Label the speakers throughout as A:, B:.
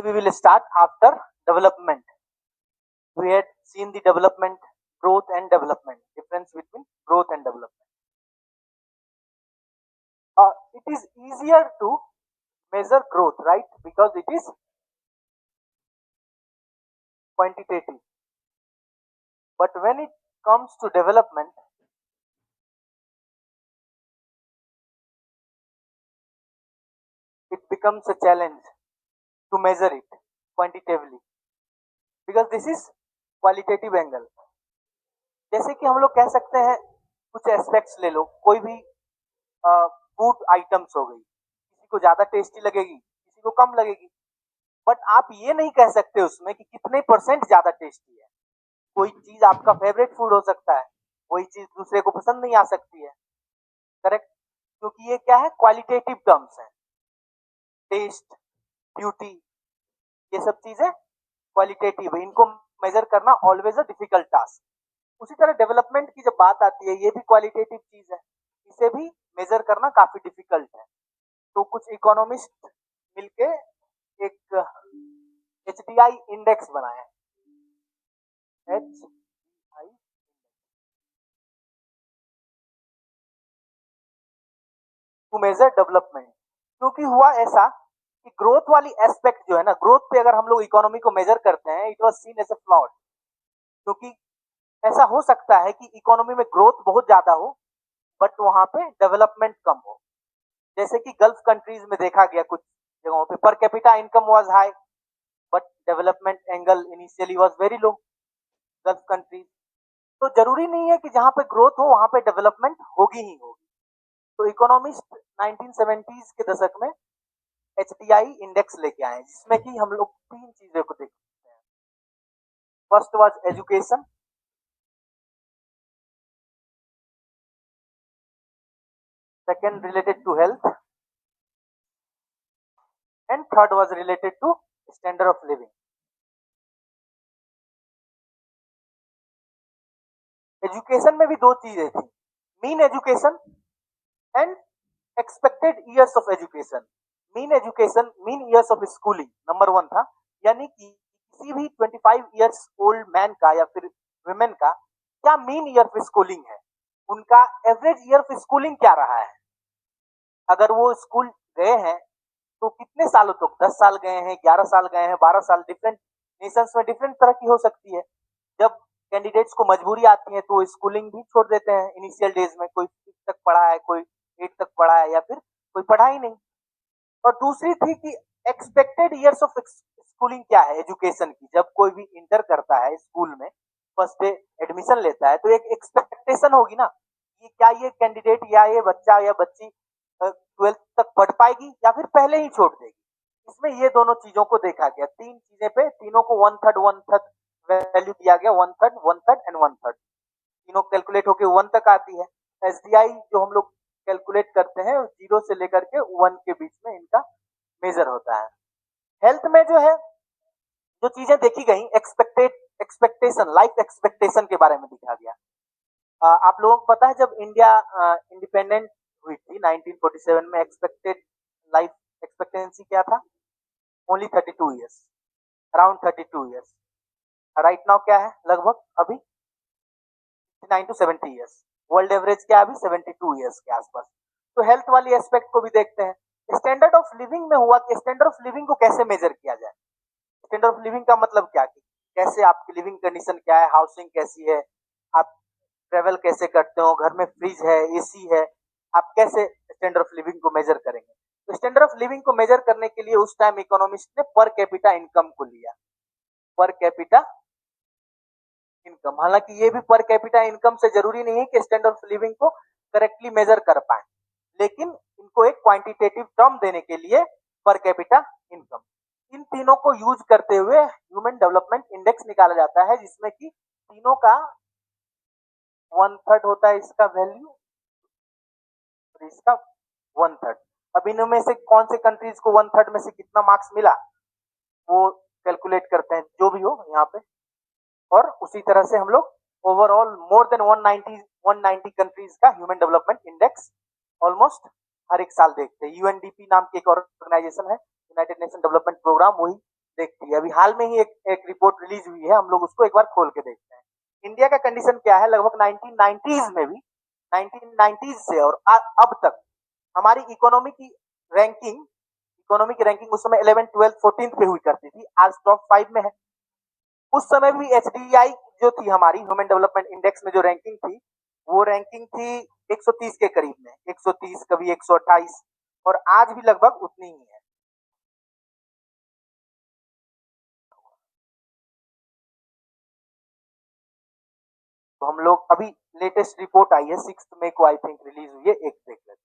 A: we will start after development. We had seen the development, growth and development, difference between growth and development. It is easier to measure growth, right? Because it is quantitative. But when it comes to development, it becomes a challenge to measure it quantitatively because this is qualitative angle. जैसे कि हम लोग कह सकते हैं कुछ aspects ले लो, कोई भी फूड आइटम्स हो गई, किसी को ज्यादा टेस्टी लगेगी, किसी को कम लगेगी, बट आप ये नहीं कह सकते उसमें कि कितने परसेंट ज्यादा टेस्टी है। कोई चीज आपका फेवरेट फूड हो सकता है, वही चीज दूसरे को पसंद नहीं आ सकती है, करेक्ट? क्योंकि ये क्या है, क्वालिटेटिव टर्म्स है। टेस्ट, ब्यूटी, ये सब चीजें क्वालिटेटिव है, इनको मेजर करना ऑलवेज अ डिफिकल्ट टास्क। उसी तरह डेवलपमेंट की जब बात आती है, ये भी क्वालिटेटिव चीज है, इसे भी मेजर करना काफी डिफिकल्ट है। तो कुछ इकोनॉमिस्ट मिलके एक HDI इंडेक्स बनाया है, HDI टू मेजर डेवलपमेंट। क्योंकि हुआ ऐसा कि ग्रोथ वाली एस्पेक्ट जो है ना, ग्रोथ पे अगर हम लोग इकोनॉमी को मेजर करते हैं, it was seen as a flawed. क्योंकि ऐसा हो सकता है कि इकोनॉमी में ग्रोथ बहुत ज्यादा हो बट वहां पे डेवलपमेंट कम हो। जैसे कि गल्फ कंट्रीज में देखा गया, कुछ जगहों पे per capita income was high but development angle initially was very low. Gulf countries, तो जरूरी नहीं है कि जहां पे ग्रोथ हो वहां पे डेवलपमेंट होगी ही होगी। तो इकोनॉमिस्ट 1970s के दशक में HDI इंडेक्स लेके आए, जिसमें कि हम लोग तीन चीजों को देखते हैं। First was education, second related to health and third was related to standard of living. Education में भी दो चीजें थी, mean education and expected years of education. Mean education, mean years of schooling number 1 था, यानी कि किसी भी 25 ईयर्स ओल्ड मैन का या फिर वुमेन का क्या मीन ईयर ऑफ स्कूलिंग है, उनका एवरेज ईयर ऑफ स्कूलिंग क्या रहा है। अगर वो स्कूल गए हैं तो कितने सालों तक, 10 साल गए हैं, 11 साल गए हैं, 12 साल। डिफरेंट नेशंस में डिफरेंट तरह की हो सकती है। जब कैंडिडेट्स को मजबूरी आती है तो स्कूलिंग भी छोड़ देते हैं इनिशियल डेज में, कोई 6 तक पढ़ा है, कोई 8 तक पढ़ा है, या फिर कोई पढ़ा ही नहीं। और दूसरी थी कि एक्सपेक्टेड ईयर्स ऑफ स्कूलिंग क्या है एजुकेशन की। जब कोई भी इंटर करता है स्कूल में, फर्स्ट डे एडमिशन लेता है, तो एक एक्सपेक्टेशन होगी ना कि क्या ये कैंडिडेट या ये बच्चा या बच्ची 12th तक पढ़ पाएगी या फिर पहले ही छोड़ देगी। इसमें ये दोनों चीजों को देखा गया, तीन चीजें पे तीनों को 1/3 वैल्यू दिया गया, 1/3 1/3 एंड 1/3, तीनों कैलकुलेट होकर 1 तक आती है। SDI जो हम लोग कैलकुलेट करते हैं 0 से लेकर के 1 के बीच में इनका मेजर होता है। हेल्थ में जो है, जो चीजें देखी गई, एक्सपेक्टेशन, लाइफ एक्सपेक्टेशन के बारे में दिखा गया। आप लोगों को पता है जब इंडिया इंडिपेंडेंट हुई थी 1947 में, एक्सपेक्टेड लाइफ एक्सपेक्टेंसी क्या था? Only 32 years, around 32 years. Right now क्या है लगभग अभी? 69 to 70 ईयर्स। वर्ल्ड एवरेज क्या है अभी? 72 ईयर्स के आसपास। तो हेल्थ वाली एस्पेक्ट को भी देखते हैं। स्टैंडर्ड ऑफ लिविंग में हुआ कि स्टैंडर्ड ऑफ लिविंग को कैसे मेजर किया जाए। स्टैंडर्ड ऑफ लिविंग का मतलब क्या, कि कैसे आपकी लिविंग कंडीशन क्या है, हाउसिंग कैसी है, आप ट्रेवल कैसे करते हो, घर में फ्रिज है, एसी है, आप कैसे स्टैंडर्ड ऑफ लिविंग को मेजर करेंगे। तो स्टैंडर्ड ऑफ लिविंग को मेजर करने के लिए उस टाइम इकोनॉमिस्ट ने पर कैपिटा इनकम को लिया, पर कैपिटा इनकम। हालांकि ये भी पर कैपिटा इनकम से जरूरी नहीं है कि स्टैंडर्ड ऑफ लिविंग को करेक्टली मेजर कर पाए, लेकिन इनको एक क्वांटिटेटिव टर्म देने के लिए पर कैपिटा इनकम, इन तीनों को यूज करते हुए ह्यूमन डेवलपमेंट इंडेक्स निकाला जाता है, जिसमें कि तीनों का 1/3 होता है इसका वैल्यू और इसका 1/3। अब इनमें से कौन से कंट्रीज को 1/3 में से कितना मार्क्स मिला वो कैलकुलेट करते हैं, जो भी हो यहाँ पे। और उसी तरह से हम लोग ओवरऑल मोर देन 190 कंट्रीज का ह्यूमन डेवलपमेंट इंडेक्स ऑलमोस्ट हर एक साल देखते हैं। यूएनडीपी नाम की एक ऑर्गेनाइजेशन है, यूनाइटेड नेशन डेवलपमेंट प्रोग्राम, वही देखती है। अभी हाल में ही एक रिपोर्ट रिलीज हुई है, हम लोग उसको एक बार खोल के देखते हैं। इंडिया का कंडीशन क्या है, लगभग 1990s में भी, 1990s से और अब तक हमारी इकोनॉमी की रैंकिंग उस समय 11 12 14 पे हुई करती थी, आज टॉप 5 में है। उस समय भी एचडीआई जो थी हमारी ह्यूमन डेवलपमेंट इंडेक्स में जो रैंकिंग थी, वो रैंकिंग थी 130 के करीब में, 130 कभी 128, और आज भी लगभग उतनी ही है। तो हम लोग अभी लेटेस्ट रिपोर्ट आई है 6 मई को, आई थिंक रिलीज हुई है, एक देख लेते हैं।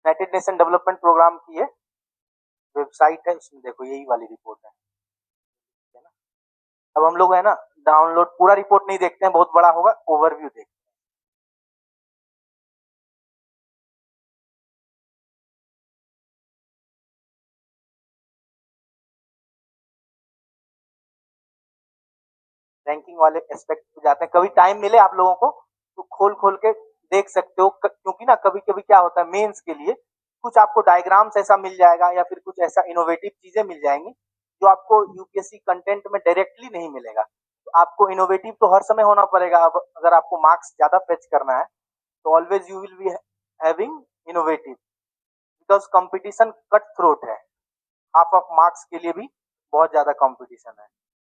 A: यूनाइटेड नेशन डेवलपमेंट प्रोग्राम की है वेबसाइट है, उसमें देखो यही वाली रिपोर्ट है ना। अब हम लोग है ना डाउनलोड पूरा रिपोर्ट नहीं देखते हैं, बहुत बड़ा होगा, ओवरव्यू देखते हैं। रैंकिंग वाले एस्पेक्ट पे जाते हैं, कभी टाइम मिले आप लोगों को तो खोल खोल के देख सकते हो, क्योंकि ना कभी कभी क्या होता है, मेंस के लिए कुछ आपको डायग्राम्स ऐसा मिल जाएगा या फिर कुछ ऐसा इनोवेटिव चीजें मिल जाएंगी जो आपको यूपीएससी कंटेंट में डायरेक्टली नहीं मिलेगा। तो आपको इनोवेटिव तो हर समय होना पड़ेगा। अब अगर आपको मार्क्स ज्यादा फेच करना है तो always you will be having innovative, because competition cut throat है, हाफ ऑफ मार्क्स के लिए भी बहुत ज्यादा कंपटीशन है।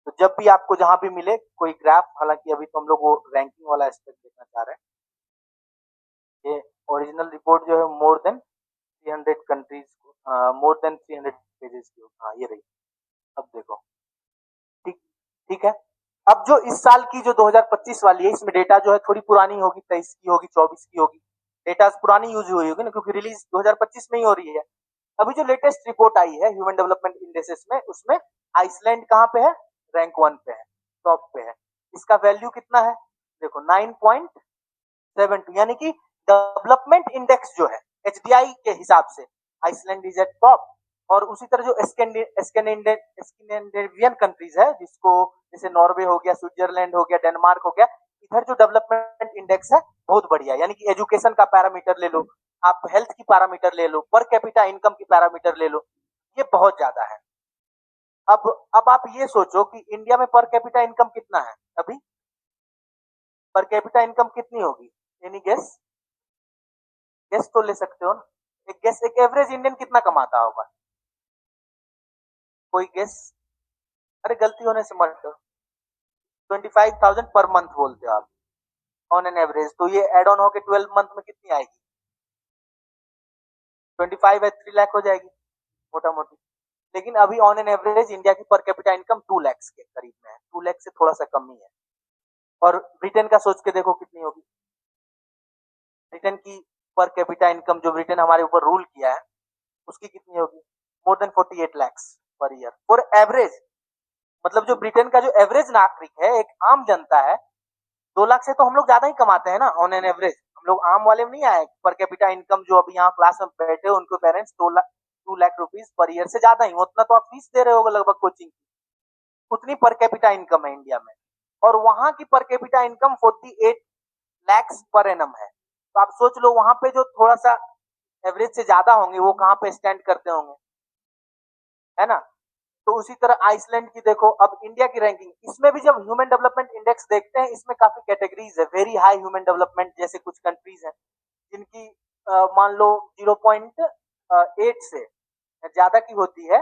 A: तो जब भी आपको जहां भी मिले कोई ग्राफ, हालांकि अभी तो हम लोग वो रैंकिंग वाला एस्पेक्ट देखना चाह रहे हैं, ये ओरिजिनल रिपोर्ट जो है more than 300 countries, more than 300 pages की, हाँ ये रही। अब देखो, ठीक ठीक है। अब जो इस साल की जो 2025 वाली है, इसमें डेटा जो है थोड़ी पुरानी होगी, 23 की होगी, 24 की होगी, डेटा पुरानी यूज हुई होगी ना, क्योंकि रिलीज 2025 में ही हो रही है। अभी जो लेटेस्ट रिपोर्ट आई है ह्यूमन डेवलपमेंट इंडेक्सेस में, उसमें आइसलैंड कहाँ पे है, रैंक 1 पे है, टॉप पे है। इसका वैल्यू कितना है, देखो 9.72, यानी कि डेवलपमेंट इंडेक्स जो है एचडीआई के हिसाब से आइसलैंड इज एट टॉप। और उसी तरह जो स्कैंडिनेवियन कंट्रीज है, जिसको जैसे नॉर्वे हो गया, स्विट्जरलैंड हो गया, डेनमार्क हो गया, इधर जो डेवलपमेंट इंडेक्स है बहुत बढ़िया, यानी कि एजुकेशन का पैरामीटर ले लो, आप हेल्थ की पैरामीटर ले लो, पर कैपिटा इनकम की पैरामीटर ले लो, ये बहुत ज्यादा है। अब आप ये सोचो कि इंडिया में पर कैपिटा इनकम कितना है अभी, पर कैपिटा इनकम कितनी होगी, एनी गेस, गेस तो ले सकते हो ना, एक गेस, एक एवरेज इंडियन कितना कमाता होगा, कोई गेस। अरे गलती होने से मत करो, 25,000 पर मंथ बोलते हो आप ऑन एन एवरेज, तो ये एड ऑन होके 12 मंथ में कितनी आएगी, 25 है, 3 लाख हो जाएगी मोटा मोटी। लेकिन अभी ऑन एन एवरेज इंडिया की पर कैपिटा इनकम 2 लाख के करीब में है, 2 लाख से थोड़ा सा कम ही है। और ब्रिटेन का सोच के देखो कितनी होगी, ब्रिटेन की पर कैपिटा इनकम, जो ब्रिटेन हमारे ऊपर रूल किया है, उसकी कितनी होगी, more than 48 lakh per year for average. मतलब जो ब्रिटेन का जो एवरेज नागरिक है, एक आम जनता है, 2 लाख से तो हम लोग ज्यादा ही कमाते हैं ना ऑन एन एवरेज। हम लोग आम वाले में नहीं आए, पर कैपिटा इनकम जो अभी यहाँ क्लास में बैठे उनको parents 2 lakh rupees per year से ज्यादा ही, उतना तो आप फीस दे रहे हो लगभग कोचिंग की, उतनी पर कैपिटा इनकम है इंडिया में। और वहां की per capita income 48 lakh per annum है। तो आप सोच लो वहां पे जो थोड़ा सा एवरेज से ज्यादा होंगे वो कहाँ पे स्टैंड करते होंगे, है ना। तो उसी तरह आइसलैंड की देखो, अब इंडिया की रैंकिंग, इसमें भी जब ह्यूमन डेवलपमेंट इंडेक्स देखते हैं, इसमें काफी कैटेगरीज है। वेरी हाई ह्यूमन डेवलपमेंट जैसे कुछ कंट्रीज हैं जिनकी मान लो 0.8 से ज्यादा की होती है,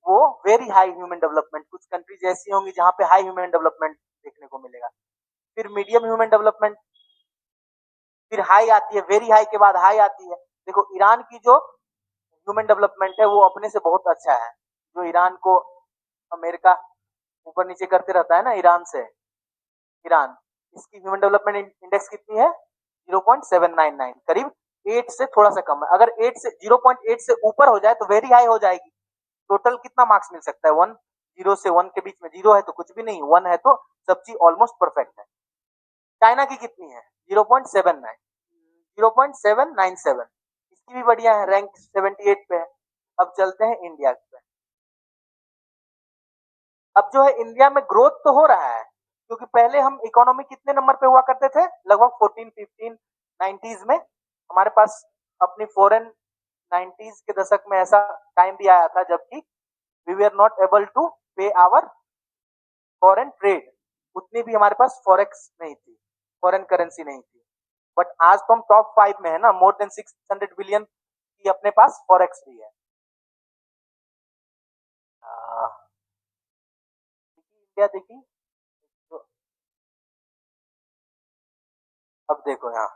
A: वो वेरी हाई ह्यूमन डेवलपमेंट। कुछ कंट्रीज ऐसी होंगी जहां पे हाई ह्यूमन डेवलपमेंट देखने को मिलेगा। फिर मीडियम ह्यूमन डेवलपमेंट, फिर हाई आती है, वेरी हाई के बाद हाई आती है। देखो ईरान की जो ह्यूमन डेवलपमेंट है वो अपने से बहुत अच्छा है। जो ईरान को अमेरिका ऊपर नीचे करते रहता है ना, ईरान से, ईरान, इसकी ह्यूमन डेवलपमेंट इंडेक्स कितनी है, 0.799, करीब 8 से थोड़ा सा कम है। अगर 8 से 0.8 से ऊपर हो जाए तो वेरी हाई हो जाएगी। टोटल कितना मार्क्स मिल सकता है, 1, 0 से 1 के बीच में, 0 है तो कुछ भी नहीं, 1 है तो सब चीज ऑलमोस्ट परफेक्ट है। चाइना की कितनी है? 0.79, 0.797, इसकी भी बढ़िया है, रैंक 78 पे है। अब चलते हैं इंडिया पे। अब जो है इंडिया में ग्रोथ तो हो रहा है, क्योंकि पहले हम इकोनॉमी कितने नंबर पे हुआ करते थे, लगभग 14 15 90s में हमारे पास अपनी फॉरेन, 90s के दशक में ऐसा टाइम भी आया था जबकि we were not able to pay our foreign trade, उतनी भी हमारे पास फॉरेक्स नहीं थी, फॉरेन करेंसी नहीं थी। बट आज तो हम टॉप 5 में है ना, मोर देन 600 बिलियन की अपने पास फॉरेक्स भी है। इंडिया देखी तो, अब देखो यहाँ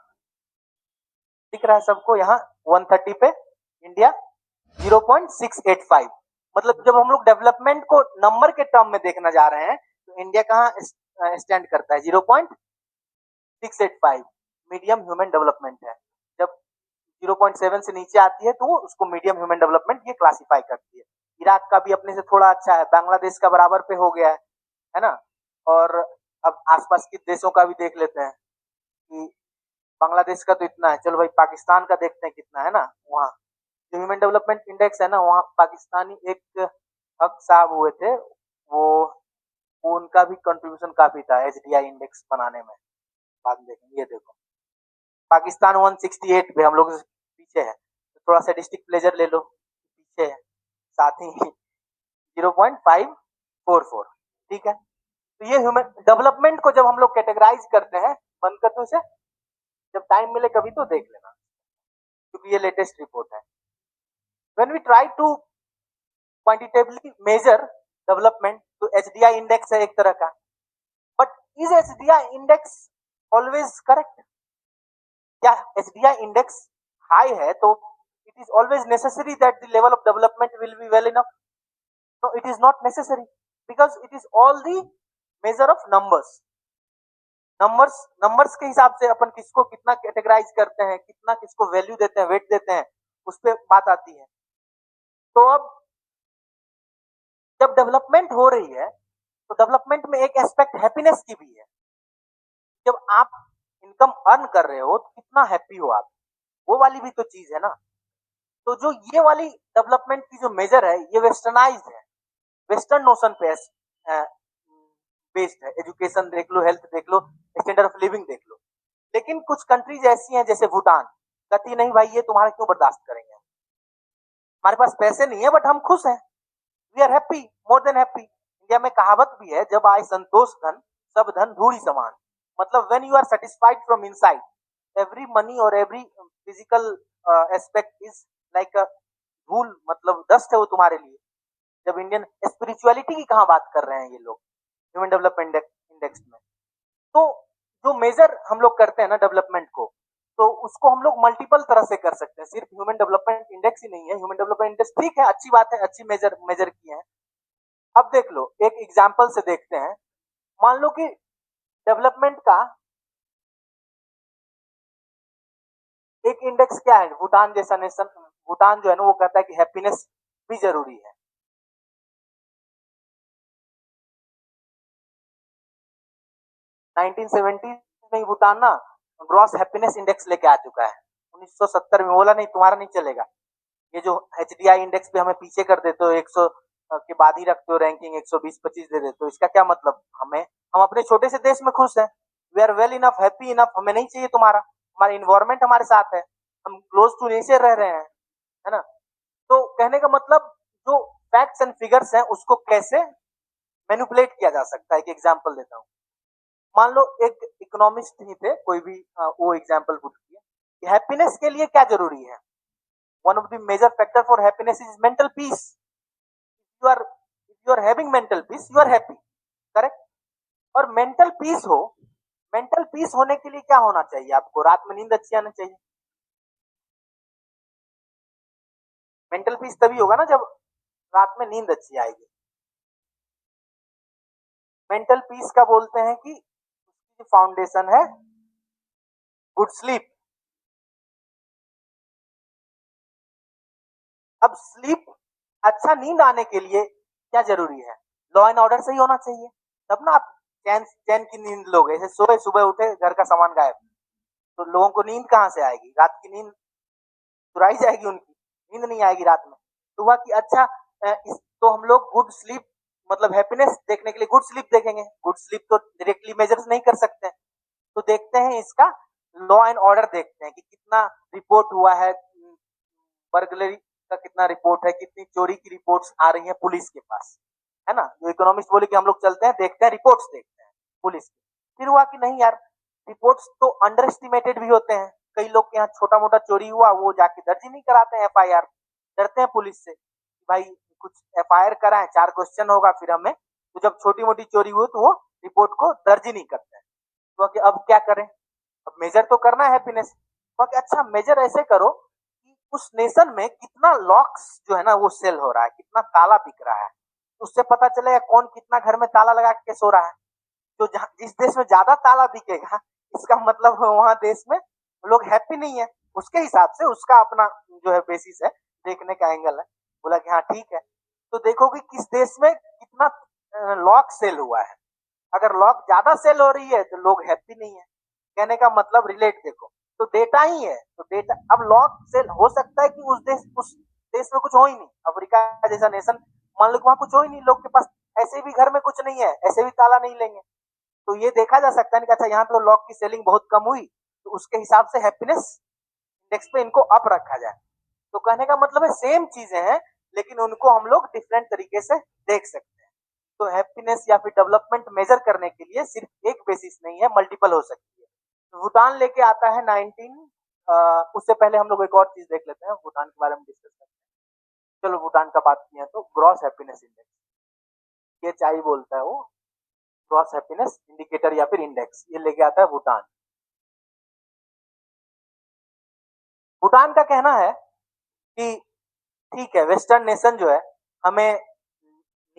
A: दिख रहा है सबको, यहाँ 130 पे इंडिया 0.685, मतलब जब हम लोग डेवलपमेंट को नंबर के टर्म में देखना जा रहे हैं तो इंडिया कहाँ स्टैंड करता है? 0.685 मीडियम ह्यूमन डेवलपमेंट है। जब 0.7 से नीचे आती है तो उसको मीडियम ह्यूमन डेवलपमेंट ये क्लासिफाई करती है। इराक का भी अपने से थोड़ा अच्छा है, बांग्लादेश का बराबर पे हो गया है ना। और अब आसपास के देशों का भी देख लेते हैं कि बांग्लादेश का तो इतना है, चलो भाई पाकिस्तान का देखते हैं कितना है ना। वहाँ जो ह्यूमन डेवलपमेंट इंडेक्स है ना, वहाँ पाकिस्तानी एक हक साहब हुए थे, वो उनका भी कंट्रीब्यूशन काफी था एचडीआई इंडेक्स बनाने में। बाद में देखेंगे, ये देखो पाकिस्तान 168 पे हम लोग पीछे है, तो थोड़ा स्टैटिस्टिक प्लेजर ले लो, पीछे है साथ ही 0.544, ठीक है। तो ये ह्यूमन डेवलपमेंट को जब हम लोग कैटेगराइज करते हैं, बंद कर दो इसे, जब टाइम मिले कभी तो देख लेना, क्योंकि ये लेटेस्ट रिपोर्ट है। When we try to quantitatively measure development, तो एचडीआई इंडेक्स है एक तरह का, but is HDI index always correct? क्या एचडीआई इंडेक्स हाई है तो it is always necessary that the level of development will be well enough? No, it is not necessary, because it is all the measure of numbers. Numbers के हिसाब से अपन किसको कितना categorise करते हैं, कितना किसको वैल्यू देते हैं, वेट देते हैं, उस पर बात आती है। तो अब जब डेवलपमेंट हो रही है तो डेवलपमेंट में एक एस्पेक्ट हैप्पीनेस की भी है। जब आप इनकम अर्न कर रहे हो तो कितना हैप्पी हो आप, वो वाली भी तो चीज है ना। तो जो ये वाली डेवलपमेंट की जो मेजर है, ये वेस्टर्नाइज है, वेस्टर्न नोशन पे बेस्ड है। एजुकेशन देख लो, हेल्थ देख लो, स्टैंडर्ड ऑफ लिविंग देख लो। लेकिन कुछ कंट्रीज ऐसी हैं जैसे भूटान, कहती नहीं भाई ये तुम्हारा क्यों बर्दाश्त करेंगे, हमारे पास पैसे नहीं है बट हम खुश हैं, we are happy, more than happy. India में कहावत भी है, जब आए संतोष धन सब धन धूल समान, मतलब when you are satisfied from inside, every money और every physical aspect is like a धूल, मतलब डस्ट है वो तुम्हारे लिए। जब इंडियन स्पिरिचुअलिटी की कहाँ बात कर रहे हैं ये लोग ह्यूमन डेवलपमेंट इंडेक्स में। तो जो मेजर हम लोग करते हैं ना डेवलपमेंट को, तो उसको हम लोग मल्टीपल तरह से कर सकते हैं, सिर्फ ह्यूमन डेवलपमेंट इंडेक्स ही नहीं है। ह्यूमन डेवलपमेंट इंडेक्स ठीक है, अच्छी बात है, अच्छी मेजर मेजर की है। अब देख लो, एक एग्जाम्पल से देखते हैं। मान लो कि डेवलपमेंट का एक इंडेक्स क्या है, भूटान जैसा नेशन, भूटान जो है ना वो कहता है कि हैप्पीनेस भी जरूरी है। 1970 में ही भूटान ना ग्रॉस हैप्पीनेस इंडेक्स लेके आ चुका है। 1970 में बोला नहीं तुम्हारा नहीं चलेगा, ये जो एचडीआई इंडेक्स पे हमें पीछे कर देते हो, 100 के बाद ही रखते हो रैंकिंग, 120-25 दे देते हो, इसका क्या मतलब? हमें, हम अपने छोटे से देश में खुश हैं, we are well enough, happy enough, हमें नहीं चाहिए तुम्हारा, हमारा इन्वायरमेंट हमारे साथ है, हम क्लोज टू नेचर रह रहे हैं, है ना। तो कहने का मतलब जो फैक्ट्स एंड फिगर्स हैं उसको कैसे मैनिपुलेट किया जा सकता है। एक एग्जांपल देता हूँ। मान लो एक इकोनॉमिस्ट ही थे, कोई भी वो एग्जांपल पुट किया कि हैप्पीनेस के लिए क्या जरूरी है। One of the major factor for happiness is mental peace. You are having mental peace, you are happy, correct. और मेंटल पीस होने के लिए क्या होना चाहिए? आपको रात में नींद अच्छी आनी चाहिए। मेंटल पीस तभी होगा ना जब रात में नींद अच्छी आएगी। मेंटल पीस का बोलते हैं कि उसकी फाउंडेशन है गुड स्लीप। अब स्लीप, अच्छा नींद आने के लिए क्या जरूरी है? लॉ एंड ऑर्डर सही होना चाहिए, तब ना आप चैन चैन की नींद लोगे, जैसे सोए सुबह उठे घर का सामान गायब, तो लोगों को नींद कहाँ से आएगी? रात की नींद चुराई जाएगी उनकी, नींद नहीं आएगी रात में। तो हुआ कि अच्छा तो हम लोग गुड स्लीप मतलब हैप्पीनेस देखने के लिए गुड स्लीप देखेंगे। गुड स्लीप तो डायरेक्टली मेजर नहीं कर सकते हैं, तो देखते हैं इसका लॉ एंड ऑर्डर देखते हैं कि कितना रिपोर्ट हुआ है, बर्गलरी का कितना रिपोर्ट है, कितनी चोरी की रिपोर्ट्स आ रही है पुलिस के पास, है ना। जो इकोनॉमिस्ट बोले कि हम लोग चलते हैं देखते हैं रिपोर्ट्स देखते हैं पुलिस की। फिर हुआ कि नहीं यार, रिपोर्ट्स तो अंडर एस्टिमेटेड भी होते हैं। कई लोग के यहाँ छोटा मोटा चोरी हुआ वो जाके दर्ज ही नहीं कराते हैं एफआईआर, डरते हैं पुलिस से भाई कुछ एफआईआर कराएं, 4 क्वेश्चन होगा फिर हमें। तो जब छोटी मोटी चोरी हुई तो वो रिपोर्ट को दर्ज ही नहीं करते हैं। तो कि अब क्या करें, अब मेजर तो करना है हैप्पीनेस। तो कि अच्छा मेजर ऐसे करो कि उस नेशन में कितना लॉक्स जो है ना वो सेल हो रहा है, कितना ताला बिक रहा है, उससे पता चलेगा कौन कितना घर में ताला लगा के सो रहा है। तो जिस देश में ज्यादा ताला बिकेगा इसका मतलब वहां देश में लोग हैप्पी नहीं है। उसके हिसाब से उसका अपना जो है बेसिस है, देखने का एंगल है। बोला कि हाँ ठीक है, तो देखो कि किस देश में कितना लॉक सेल हुआ है। अगर लॉक ज्यादा सेल हो रही है तो लोग हैप्पी नहीं है। कहने का मतलब रिलेट देखो, तो डेटा ही है। तो डेटा अब लॉक सेल हो सकता है कि उस देश में कुछ हो ही नहीं। अफ्रीका जैसा नेशन मान लो वहां कुछ हो ही नहीं, लोग के पास ऐसे भी घर में कुछ नहीं है, ऐसे भी ताला नहीं लेंगे। तो ये देखा जा सकता है कि अच्छा यहाँ पे तो लॉक की सेलिंग बहुत कम हुई, तो उसके हिसाब से हैप्पीनेस इंडेक्स पे इनको अप रखा जाए। तो कहने का मतलब है सेम चीजें हैं लेकिन उनको हम लोग डिफरेंट तरीके से देख सकते हैं। तो हैप्पीनेस या फिर डेवलपमेंट मेजर करने के लिए सिर्फ एक बेसिस नहीं है, मल्टीपल हो सकती है। तो भूटान लेके आता है 19 उससे पहले हम लोग एक और चीज देख लेते हैं, भूटान के बारे में डिस्कस करते हैं। चलो भूटान का बात किया तो ग्रॉस हैप्पीनेस इंडेक्स, ये चाई बोलता है वो, ग्रॉस हैप्पीनेस इंडिकेटर या फिर इंडेक्स, ये लेके आता है भूटान। भूटान का कहना है कि ठीक है वेस्टर्न नेशन जो है हमें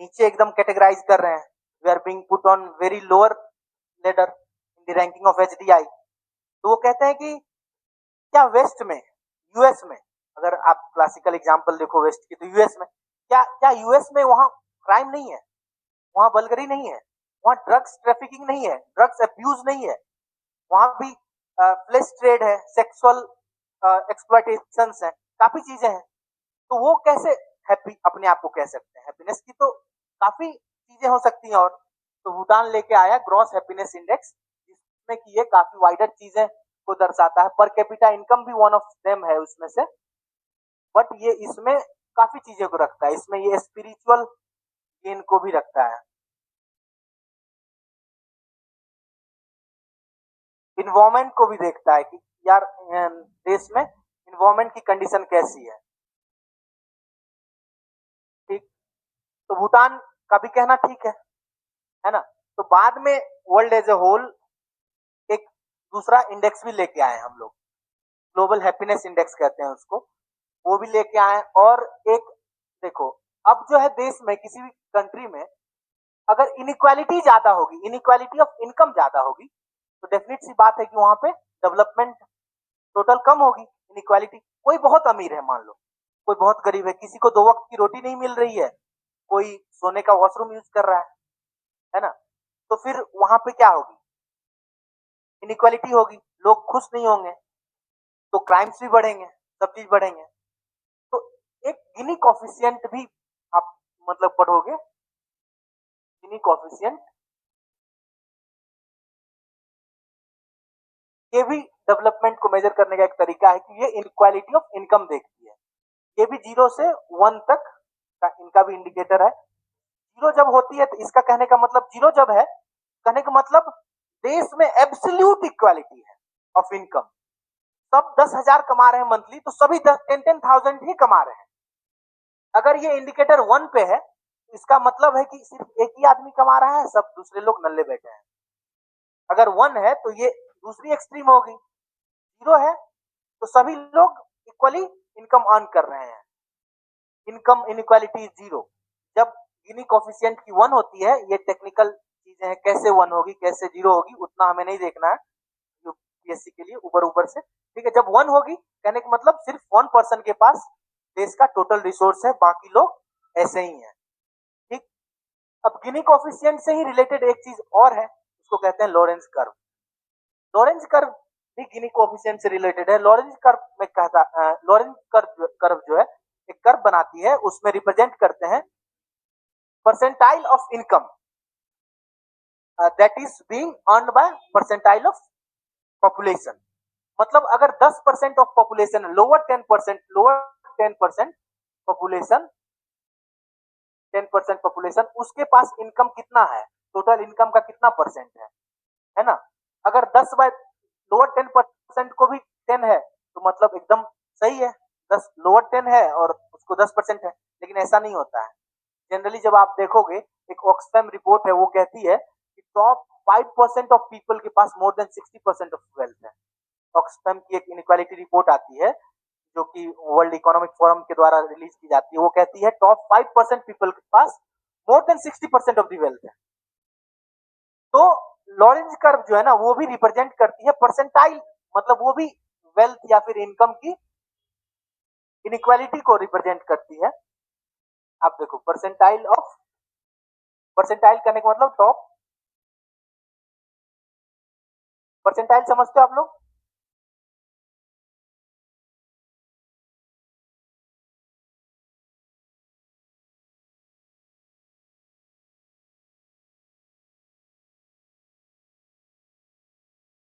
A: नीचे एकदम कैटेगराइज कर रहे हैं, we are being put on very lower ladder in the ranking of HDI. तो वो कहते हैं कि क्या वेस्ट में, यूएस में, अगर आप क्लासिकल एग्जांपल देखो वेस्ट की तो यूएस में, क्या क्या यूएस में वहां क्राइम नहीं है, वहां बलगरी नहीं है, वहां ड्रग्स ट्रैफिकिंग नहीं है, ड्रग्स अब्यूज नहीं है, वहां भी फ्लेश ट्रेड है, सेक्सुअल एक्सप्लॉयटेशन है, काफी चीजें हैं। तो वो कैसे हैप्पी अपने आप को कह सकते हैं? हैप्पीनेस की तो काफी चीजें हो सकती हैं। और तो भूटान लेके आया ग्रॉस हैप्पीनेस इंडेक्स, जिसमें कि ये काफी वाइडर चीजें को दर्शाता है। पर कैपिटा इनकम भी वन ऑफ देम है उसमें से, बट ये इसमें काफी चीजें को रखता है, इसमें ये स्पिरिचुअल गेन को भी रखता है, इन्वायरमेंट को भी देखता है कि यार देश में इन्वायरमेंट की कंडीशन कैसी है। ठीक, तो भूटान का भी कहना ठीक है ना। तो बाद में वर्ल्ड एज ए होल एक दूसरा इंडेक्स भी लेके आए हम लोग, ग्लोबल हैप्पीनेस इंडेक्स कहते हैं उसको, वो भी लेके आए। और एक देखो, अब जो है देश में किसी भी कंट्री में अगर इनइक्वालिटी ज्यादा होगी, इनइक्वालिटी ऑफ इनकम ज्यादा होगी, तो डेफिनेट सी बात है कि वहां पे डेवलपमेंट टोटल कम होगी। इनइक्वालिटी, कोई बहुत अमीर है मान लो, कोई बहुत गरीब है, किसी को 2 वक्त की रोटी नहीं मिल रही है, कोई सोने का वॉशरूम यूज कर रहा है ना। तो फिर वहां पे क्या होगी, इनइक्वालिटी होगी, लोग खुश नहीं होंगे, तो क्राइम्स भी बढ़ेंगे, सब चीज बढ़ेंगे। तो एक गिनी कॉफिशियंट भी आप मतलब पढ़ोगे, गिनी कॉफिशियंट ये भी डेवलपमेंट को मेजर करने का एक तरीका है कि ये इनक्वालिटी ऑफ इनकम देखती है। ये भी 0 से 1 तक का इनका भी इंडिकेटर है। 0 जब होती है तो इसका कहने का मतलब, 0 जब है कहने का मतलब देश में एब्सोल्यूट इक्वालिटी है ऑफ इनकम। सब 10,000 कमा रहे हैं मंथली तो सभी 10,000 ही कमा रहे हैं। अगर ये इंडिकेटर 1 पे है तो इसका मतलब है कि सिर्फ एक ही आदमी कमा रहा है, सब दूसरे लोग नल्ले बैठे हैं। अगर 1 है तो ये दूसरी एक्सट्रीम होगी, 0 है तो सभी लोग इक्वली इनकम अर्न कर रहे हैं, इनकम इनइक्वालिटी इज 0। जब गिनी कोफिशिएंट की 1 होती है, ये टेक्निकल चीजें हैं, कैसे 1 होगी कैसे 0 होगी उतना हमें नहीं देखना है यूपीएससी के लिए, ऊपर ऊपर से ठीक है। जब 1 होगी कहने का मतलब सिर्फ 1 पर्सन के पास देश का टोटल रिसोर्स है, बाकी लोग ऐसे ही हैं। ठीक, अब गिनी कोफिशिएंट से ही रिलेटेड एक चीज और है, उसको कहते हैं लॉरेंज कर्व। लॉरेंज कर्व भी गिनी कोएफिशिएंट से रिलेटेड है। लॉरेंज कर्व में कहता लॉरेंज कर्व जो है एक कर्व बनाती है, उसमें रिप्रेजेंट करते हैं percentile of income that is being earned by percentile of population. मतलब अगर 10% of population, lower 10% population, 10% population, उसके पास इनकम कितना है, टोटल इनकम का कितना परसेंट है ना। अगर 10 बाय लोअर 10% को भी 10 है तो मतलब एकदम सही है, 10 लोअर 10 है और उसको 10% है। लेकिन ऐसा नहीं होता है। जनरली जब आप देखोगे, एक ऑक्सफैम रिपोर्ट है वो कहती है कि टॉप 5% ऑफ पीपल के पास मोर देन 60% ऑफ वेल्थ है। ऑक्सफैम की एक इनइक्वालिटी रिपोर्ट आती है जो कि वर्ल्ड इकोनॉमिक फोरम के द्वारा रिलीज की जाती है। वो कहती है टॉप 5% पीपल के पास more than 60% of the wealth है। तो लॉरेंज कर्व जो है ना वो भी रिप्रेजेंट करती है परसेंटाइल, मतलब वो भी वेल्थ या फिर इनकम की इनइक्वालिटी को रिप्रेजेंट करती है। आप देखो परसेंटाइल करने का मतलब टॉप, परसेंटाइल समझते हो आप लोग?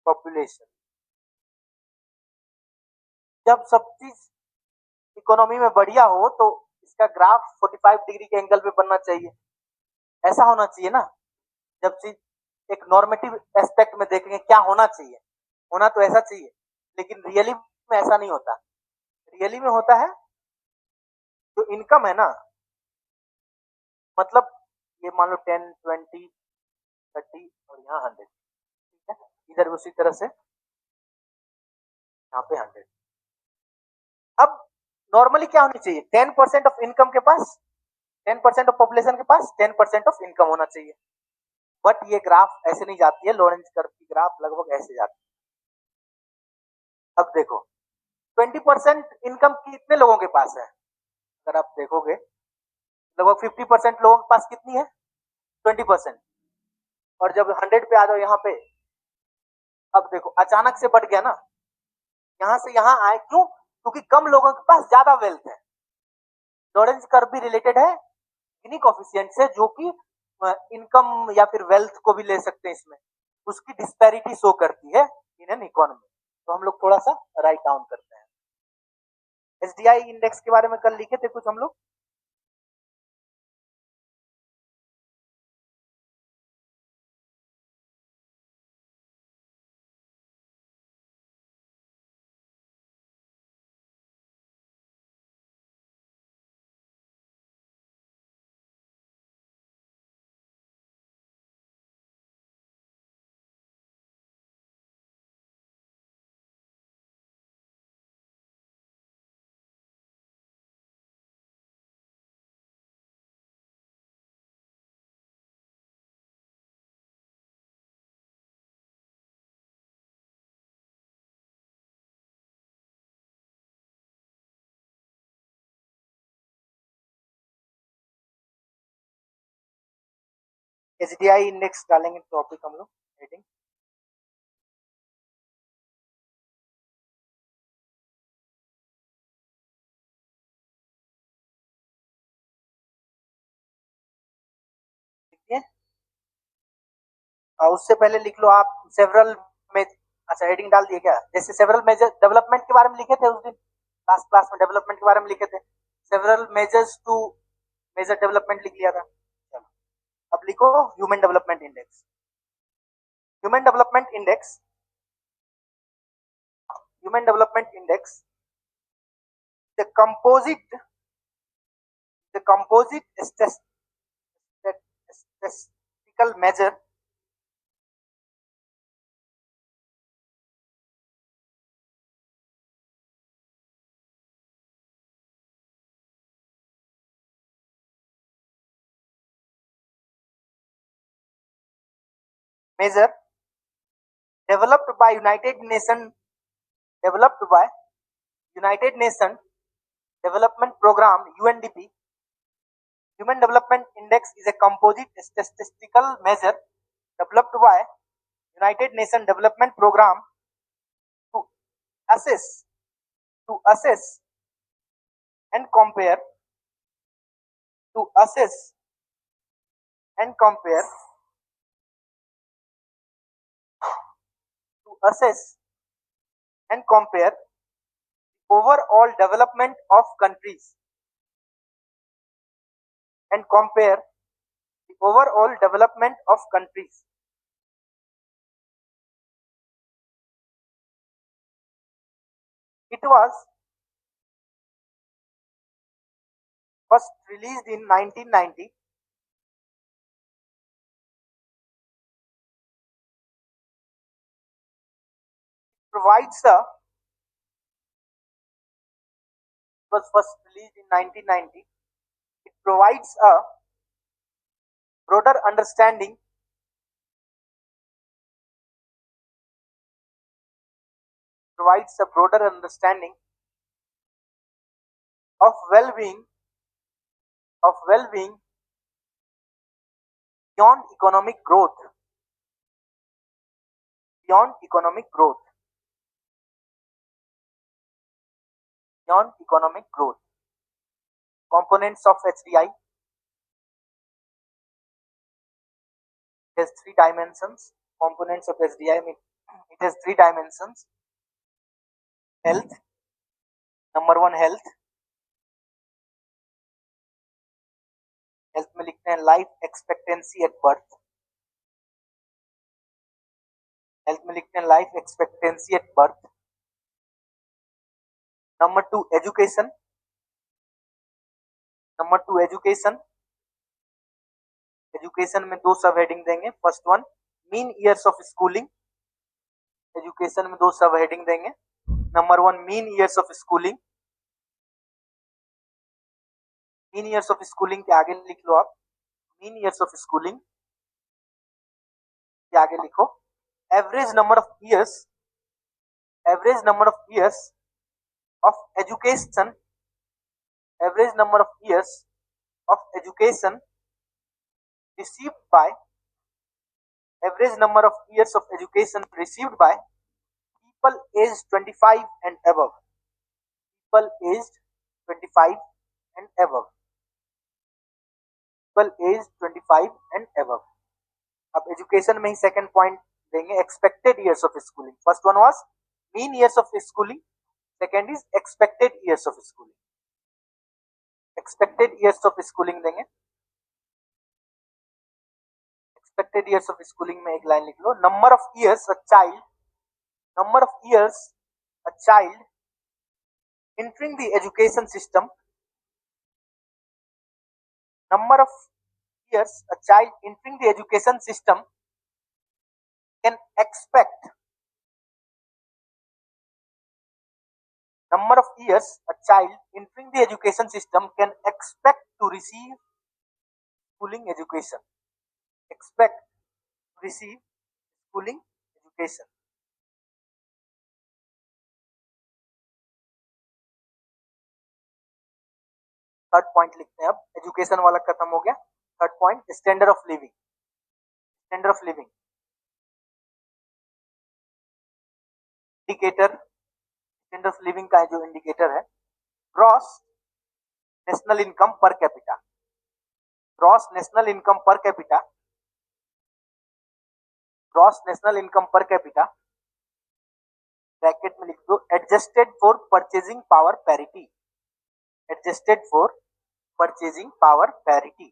A: पॉपुलेशन, जब सब चीज इकोनॉमी में बढ़िया हो तो इसका ग्राफ 45 डिग्री के एंगल पे बनना चाहिए, ऐसा होना चाहिए ना। जब चीज एक नॉर्मेटिव एस्पेक्ट में देखेंगे क्या होना चाहिए, होना तो ऐसा चाहिए। लेकिन रियली में ऐसा नहीं होता। रियली में होता है जो इनकम है ना, मतलब ये मान लो 10, 20, 30 और यहाँ 100, ठीक है, इधर उसी तरह से यहाँ पे 100। अब नॉर्मली क्या होनी चाहिए, 10% ऑफ इनकम के पास, 10% ऑफ पॉपुलेशन के पास 10% ऑफ इनकम होना चाहिए। बट ये ग्राफ ऐसे नहीं जाती है, लॉरेंज कर्व की ग्राफ लगभग ऐसे जाती है। अब देखो 20% इनकम कितने लोगों के पास है, अगर आप देखोगे लगभग 50% लोगों के पास कितनी है, 20%। और जब 100 पे आ जाओ यहाँ पे, अब देखो अचानक से बढ़ गया ना, यहाँ से यहाँ आए, क्यों? क्योंकि कम लोगों के पास ज्यादा वेल्थ है। लॉरेंज कर्व भी रिलेटेड है गिनी कोएफिशिएंट से, जो कि इनकम या फिर वेल्थ को भी ले सकते हैं इसमें, उसकी डिस्पैरिटी शो करती है इन एन इकोनॉमी। तो हम लोग थोड़ा सा राइट डाउन करते हैं। एसडीआई इंडेक्स के बारे में कल लिखे थे कुछ हम लोग, एसडीआई इंडेक्स डालेंगे टॉपिक हम लोग हेडिंग। ठीक है, और उससे पहले लिख लो आप सेवरल में, अच्छा हेडिंग डाल दिए क्या? जैसे सेवरल मेजर डेवलपमेंट के बारे में लिखे थे उस दिन लास्ट क्लास में, डेवलपमेंट के बारे में लिखे थे, several measures to measure development लिख लिया था। चलो अब लिखो human development index. Human development index, human development index the composite, the composite statistical measure developed by developed by United Nations Development Program UNDP. Human Development Index is a composite statistical measure developed by United Nations Development Program to assess to assess and compare to assess and compare to assess and compare overall development of countries and compare the overall development of countries. It was first released in 1990. Provides a was first released in 1990. It provides a broader understanding provides a broader understanding of well-being beyond economic growth beyond economic growth beyond economic growth. Components of HDI has three dimensions. Components of HDI mean it has three dimensions. Health, number one health में लिखते हैं life expectancy at birth. Health में लिखते हैं life expectancy at birth. Number two education. Education में दो सब heading देंगे. First one mean years of schooling. Education में दो सब हेडिंग देंगे. Number one mean years of schooling. Mean years of schooling के आगे लिख लो आप. मीन ईयर्स ऑफ स्कूलिंग के आगे लिखो average number of years of education. Average number of years of education received by average number of years of education received by people aged 25 and above. People aged 25 and above. People aged 25 and above. अब education में ही second point देंगे expected years of schooling. First one was mean years of schooling. Second is expected years of schooling. Expected years of schooling देंगे. Expected years of schooling में एक line लिख लो. Number of years a child entering the education system. Number of years a child entering the education system can expect. Number of years a child entering the education system can expect to receive schooling education. Expect to receive schooling education. Third point लिखते हैं अब. Education वाला खत्म हो गया. Third point standard of living. Standard of living indicator. Standard of living का जो indicator है gross national income per capita. Gross national income per capita. Gross national income per capita bracket में लिख दो adjusted for purchasing power parity. Adjusted for purchasing power parity.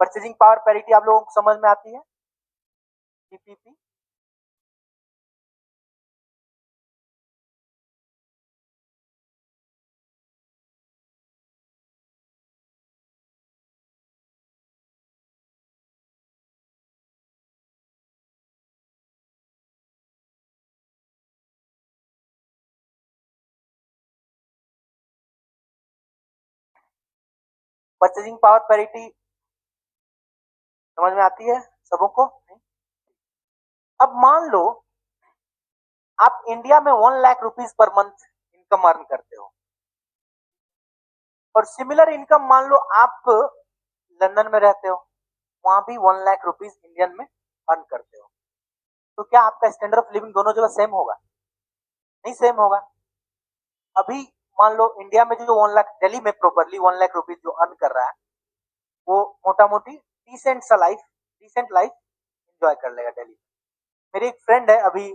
A: Purchasing power parity आप लोगों को समझ में आती है. पीपीपी परचेजिंग पावर पैरिटी समझ में आती है सबों को. नहीं. अब मान लो आप इंडिया में 1 lakh rupees per month income earn करते हो और सिमिलर इनकम मान लो आप लंदन में रहते हो, वहां भी 1 लाख रुपीस इंडियन में अर्न करते हो, तो क्या आपका स्टैंडर्ड ऑफ लिविंग दोनों जगह सेम होगा? नहीं सेम होगा। अभी मान लो इंडिया में जो 1 लाख, दिल्ली में प्रॉपरली 1 लाख रुपीज जो अर्न कर रहा है, वो मोटा मोटी डिसेंट लाइफ एंजॉय कर लेगा दिल्ली में। मेरी एक फ्रेंड है अभी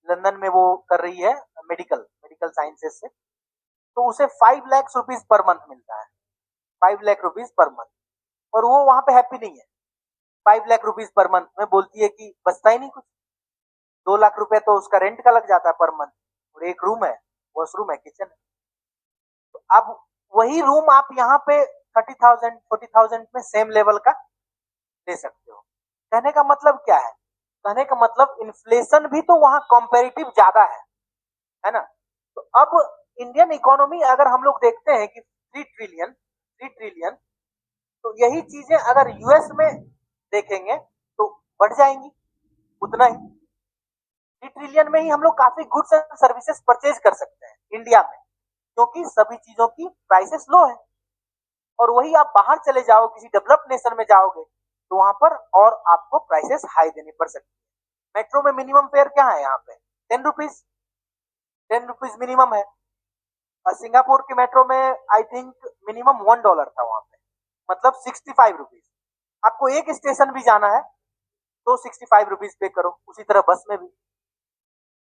A: लंदन में, वो कर रही है मेडिकल साइंसेस से, तो उसे 5 लाख रुपीज पर मंथ मिलता है, 5 लाख रुपीज पर मंथ, और वो वहां पे हैप्पी नहीं है। 5 लाख रुपीज पर मंथ में बोलती है कि बचता ही नहीं कुछ। 2 लाख रुपए तो उसका रेंट का लग जाता है पर मंथ, और एक रूम है, वॉशरूम है, किचन है। तो अब वही रूम आप यहाँ पे 30,000 40,000 में सेम लेवल का ले सकते हो। कहने का मतलब क्या है? कहने का मतलब इन्फ्लेशन भी तो वहां कंपेरेटिव ज्यादा है ना? तो अब इंडियन इकोनॉमी अगर हम लोग देखते हैं कि 3 ट्रिलियन, तो यही चीजें अगर यूएस में देखेंगे तो बढ़ जाएंगी उतना ही। 3 ट्रिलियन में ही हम लोग काफी गुड्स एंड सर्विसेज परचेज कर सकते हैं इंडिया में, क्योंकि सभी चीजों की प्राइसेस लो है। और वही आप बाहर चले जाओ, किसी डेवलप्ड नेशन में जाओगे, तो वहां पर और आपको प्राइसेस हाई देनी पड़ सकती है। मेट्रो में मिनिमम फेयर क्या है यहाँ पे? 10 रुपीज, 10 रुपीज मिनिमम है। और सिंगापुर के मेट्रो में आई थिंक मिनिमम $1 था वहां पे, मतलब 65 रुपीज। आपको एक स्टेशन भी जाना है तो 65 रुपीज पे करो। उसी तरह बस में भी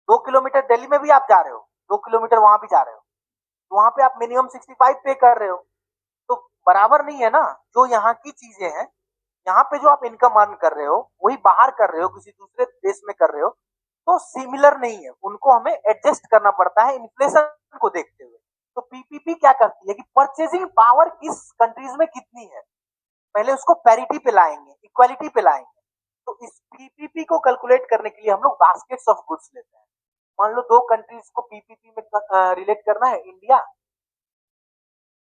A: 2 किलोमीटर दिल्ली में भी आप जा रहे हो, 2 किलोमीटर वहां भी जा रहे हो, तो वहां पे आप मिनिमम 65 पे कर रहे हो। तो बराबर नहीं है ना। जो यहाँ की चीजें हैं, यहाँ पे जो आप इनकम अर्न कर रहे हो वही बाहर कर रहे हो, किसी दूसरे देश में कर रहे हो, तो सिमिलर नहीं है। उनको हमें एडजस्ट करना पड़ता है इन्फ्लेशन को देखते हुए। तो पीपीपी क्या करती है कि परचेजिंग पावर किस कंट्रीज में कितनी है, पहले उसको पैरिटी पे लाएंगे, इक्वालिटी पे लाएंगे। तो इस पीपीपी को कैलकुलेट करने के लिए हम लोग बास्केट्स ऑफ गुड्स लेते हैं। मान लो 2 कंट्रीज को पीपीपी में रिलेट करना है, इंडिया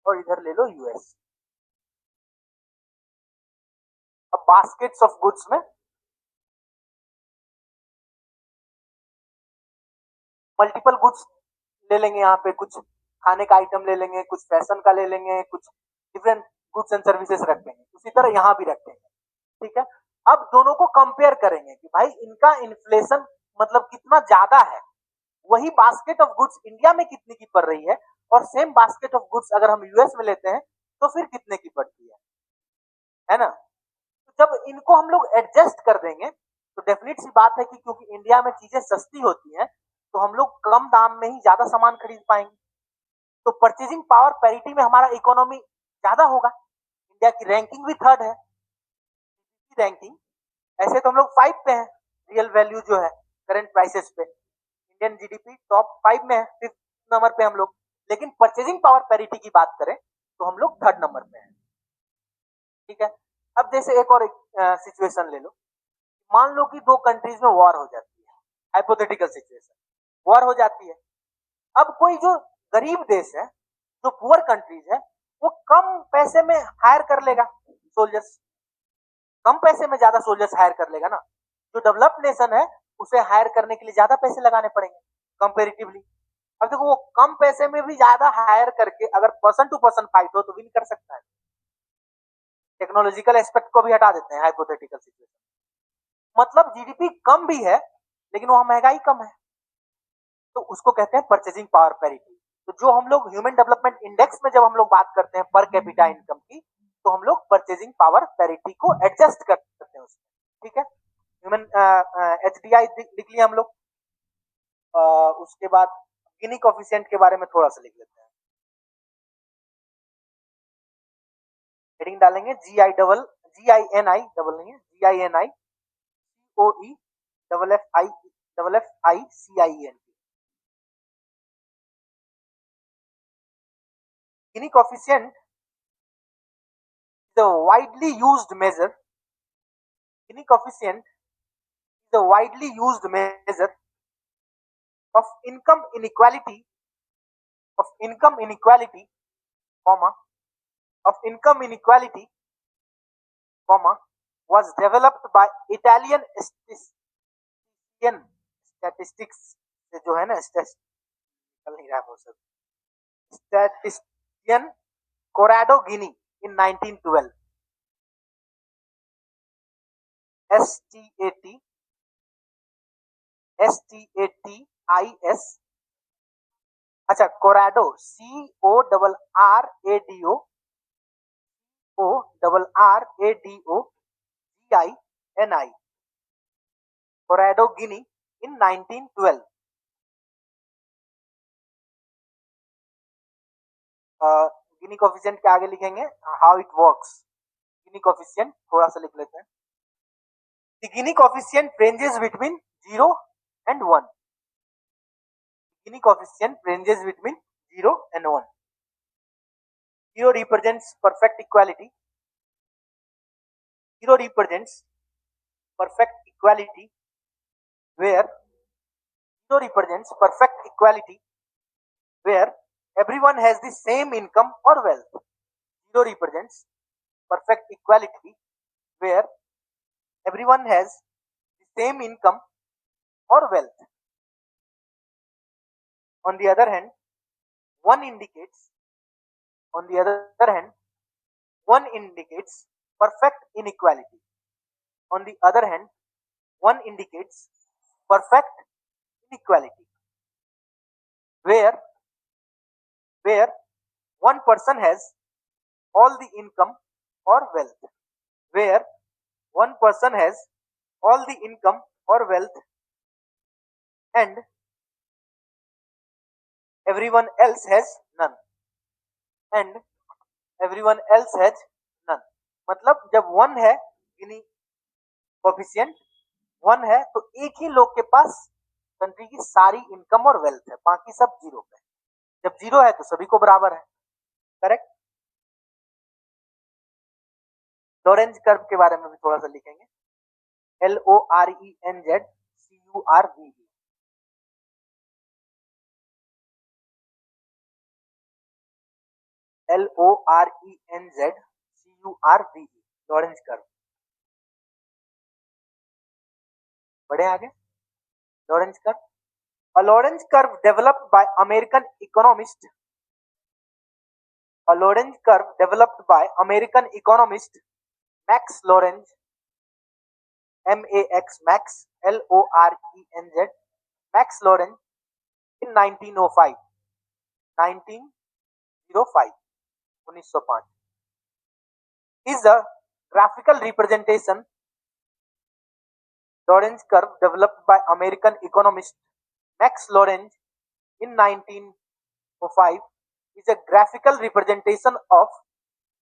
A: और इधर ले लो यूएस। अब बास्केट्स ऑफ गुड्स में मल्टीपल गुड्स ले लेंगे, यहाँ पे कुछ खाने का आइटम ले लेंगे, कुछ फैशन का ले लेंगे, कुछ डिफरेंट गुड्स एंड सर्विसेज रखेंगे, उसी तरह यहाँ भी रखेंगे। ठीक है। अब दोनों को कंपेयर करेंगे कि भाई इनका इन्फ्लेशन मतलब कितना ज्यादा है, वही बास्केट ऑफ गुड्स इंडिया में कितने की पड़ रही है, और सेम बास्केट ऑफ गुड्स अगर हम यूएस में लेते हैं तो फिर कितने की पड़ती है ना? तो जब इनको हम लोग एडजस्ट कर देंगे तो डेफिनेट सी बात है कि क्योंकि इंडिया में चीजें सस्ती होती हैं, तो हम लोग कम दाम में ही ज्यादा सामान खरीद पाएंगे। तो परचेजिंग पावर पैरिटी में हमारा इकोनॉमी ज्यादा होगा। इंडिया की रैंकिंग भी थर्ड है, रैंकिंग। ऐसे तो हम लोग 5 पे हैं, रियल वैल्यू जो है करंट प्राइसेस पे, इंडियन जीडीपी टॉप 5 में है, 5th नंबर पे हम लोग। लेकिन परचेजिंग पावर पैरिटी की बात करें तो हम लोग 3rd नंबर पे हैं। ठीक है। अब जैसे एक और सिचुएशन ले लो, मान लो कि 2 कंट्रीज में वॉर हो जाती है, हाइपोथेटिकल सिचुएशन, वॉर हो जाती है। अब कोई जो गरीब देश है, जो पुअर कंट्रीज है, वो कम पैसे में हायर कर लेगा सोल्जर्स, कम पैसे में ज्यादा सोल्जर्स हायर कर लेगा ना। जो डेवलप्ड नेशन है उसे हायर करने के लिए ज्यादा पैसे लगाने पड़ेंगे कंपेरेटिवली। अब देखो, वो कम पैसे में भी ज्यादा हायर करके अगर पर्सन टू पर्सन फाइट हो तो विन कर सकता है। टेक्नोलॉजिकल एस्पेक्ट को भी हटा देते हैं हाइपोथेटिकल सिचुएशन, मतलब जीडीपी कम भी है लेकिन वहां महंगाई कम है, तो उसको कहते हैं परचेजिंग पावर पैरिटी। तो जो हम लोग ह्यूमन डेवलपमेंट इंडेक्स में जब हम लोग बात करते हैं पर कैपिटा इनकम की, तो हम लोग परचेजिंग पावर पैरिटी को एडजस्ट करते हैं उसमें। ठीक है। ह्यूमन एचडीआई लिख लिया हम लोग। उसके बाद गिनी कोफिशिएंट के बारे में थोड़ा सा लिख लेते हैं। हेडिंग डालेंगे जी आई नहीं है, GINI Gini coefficient is a widely used measure. Gini coefficient is a widely used measure of income inequality, of income inequality, comma, of income inequality, comma, was developed by Italian statistics से जो है ना, निकल नहीं रहा है, statistician Corrado Gini in 1912. STATIS, अच्छा Corrado, CORRADO Corrado Guinea in 1912. Guinea coefficient के आगे लिखेंगे how it works. Guinea coefficient थोड़ा सा लिख लेते हैं। The Gini coefficient ranges between 0 and 1. Gini coefficient ranges between 0 and 1. 0 represents perfect equality. 0 represents perfect equality where 0 represents perfect equality where everyone has the same income or wealth. 0 represents perfect equality where everyone has the same income or wealth. On the other hand, 1 indicates perfect inequality. On the other hand, 1 indicates perfect inequality where one person has all the income or wealth. Where one person has all the income or wealth and everyone else has none. And everyone else has none. मतलब जब 1 है गिनी coefficient 1 है तो एक ही लोग के पास country की सारी इनकम और वेल्थ है, बाकी सब 0 पे। जब 0 है तो सभी को बराबर है। करेक्ट। लॉरेंज कर्व के बारे में भी थोड़ा सा लिखेंगे। LORENZ CURVE। LORENZ CURVE Lorentz curve. बढ़े आगे। Lorentz curve, a Lorentz curve developed by American economist Max Lorenz, Max LORENZ Max Lorenz in 1905 is a graphical representation. Lorenz curve developed by American economist Max Lorenz in 1905 is a graphical representation of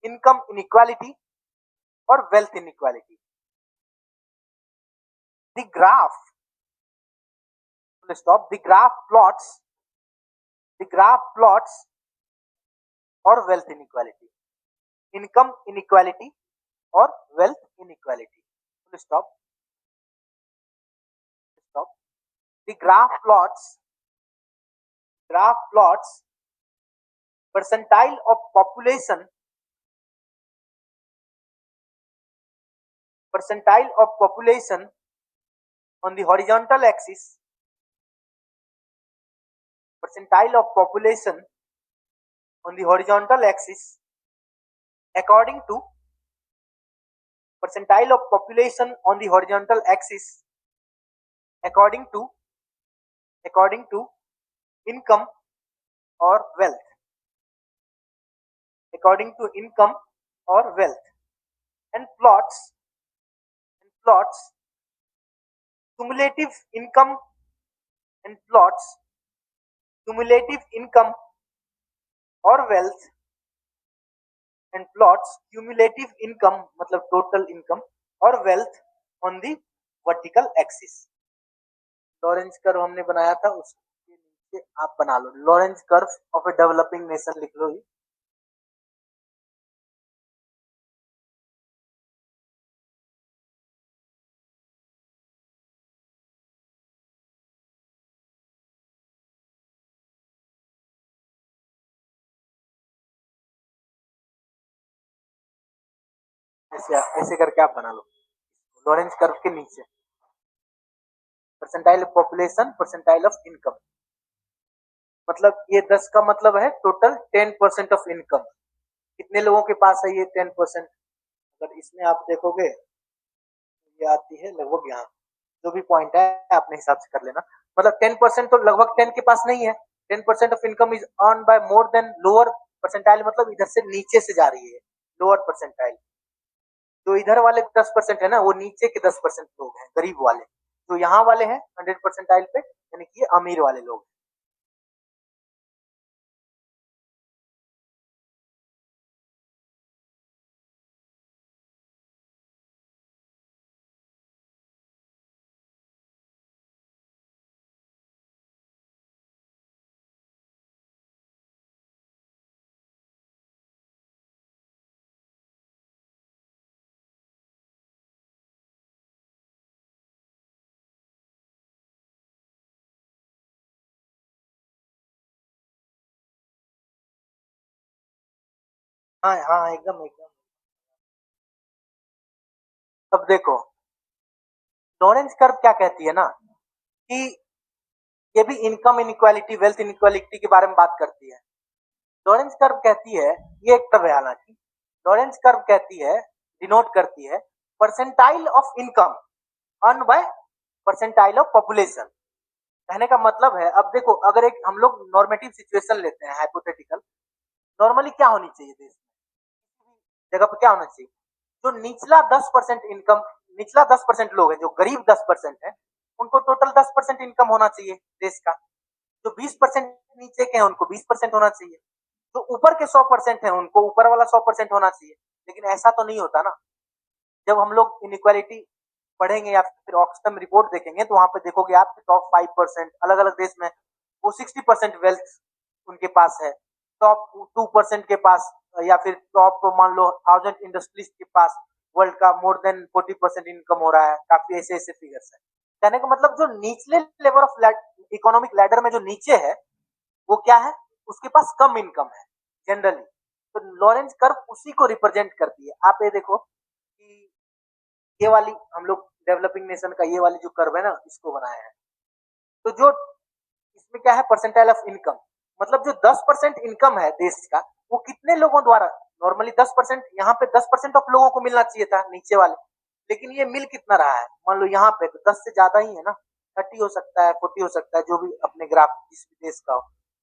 A: income inequality or wealth inequality. The graph plots or wealth inequality, income inequality or wealth inequality. Stop. The graph plots percentile of population on the horizontal axis, according to income or wealth, and plots cumulative income or wealth, and plots cumulative income मतलब total income और wealth on the vertical axis. Lorenz curve हमने बनाया था, उसके नीचे आप बना लो Lorenz curve of a developing nation, लिख लो ही। ऐसे करके आप बना लो लॉरेंज कर्व के नीचे percentile of population, percentile of income, मतलब ये 10 का मतलब है टोटल 10% ऑफ इनकम। कितने लोगों के पास है ये 10%? अगर इसमें आप देखोगे ये आती है लगभग यहाँ, जो भी पॉइंट है अपने हिसाब से कर लेना। मतलब 10% तो लगभग 10 के पास नहीं है। 10% of income is earn by more than lower percentile, मतलब इधर से नीचे से जा रही है लोअर परसेंटाइल। जो इधर वाले 10% है ना, वो नीचे के 10% लोग हैं, गरीब वाले। जो यहाँ वाले हैं 100 परसेंटाइल पे, यानी कि ये अमीर वाले लोग। हाँ हाँ, एकदम एकदम। अब देखो, लॉरेंस कर्व क्या कहती है ना, कि ये भी इनकम इनइक्वालिटी, वेल्थ इनइक्वालिटी के बारे में बात करती है। लॉरेंस कर्व कहती है, ये एक कर्व है हालांकि, लॉरेंस कर्व कहती है, डिनोट करती है percentile of income earn by percentile of population. कहने का मतलब है, अब देखो, अगर एक हम लोग नॉर्मेटिव सिचुएशन लेते हैं, हाइपोथेटिकल, नॉर्मली क्या होनी चाहिए देश में, जगह पर क्या होना चाहिए, जो निचला 10% इनकम, निचला 10% लोग हैं, जो गरीब 10% है, उनको टोटल 10% इनकम होना चाहिए देश का। जो 20% नीचे के हैं उनको 20% होना चाहिए। जो ऊपर के 100% है उनको ऊपर वाला 100% होना चाहिए। लेकिन ऐसा तो नहीं होता ना। जब हम लोग इनइक्वालिटी पढ़ेंगे या फिर ऑक्सफैम रिपोर्ट देखेंगे, तो वहां पे देखोगे आप टॉप 5% अलग अलग देश में वो 60% वेल्थ उनके पास है, टॉप 2% के पास, या फिर टॉप मान लो 1000 इंडस्ट्रीज के पास वर्ल्ड का मोर देन 40% इनकम हो रहा है। काफी ऐसे ऐसे फिगर्स है। कहने का मतलब, जो निचले लेवल ऑफ इकोनॉमिक लैडर में जो नीचे है, वो क्या है, उसके पास कम इनकम है जनरली। तो लॉरेंस कर्व उसी को रिप्रेजेंट करती है। आप ये देखो कि ये वाली हम लोग डेवलपिंग नेशन का ये वाली जो कर्व है ना, इसको बनाया है। तो जो इसमें क्या है, परसेंटाइल ऑफ इनकम, मतलब जो 10% इनकम है देश का, वो कितने लोगों द्वारा, नॉर्मली 10%, यहाँ पे 10% ऑफ लोगों को मिलना चाहिए था नीचे वाले, लेकिन ये मिल कितना रहा है, मान लो यहाँ पे तो 10 से ज्यादा ही है ना, 30 हो सकता है, 40 हो सकता है, जो भी अपने ग्राफ जिस भी देश का हो,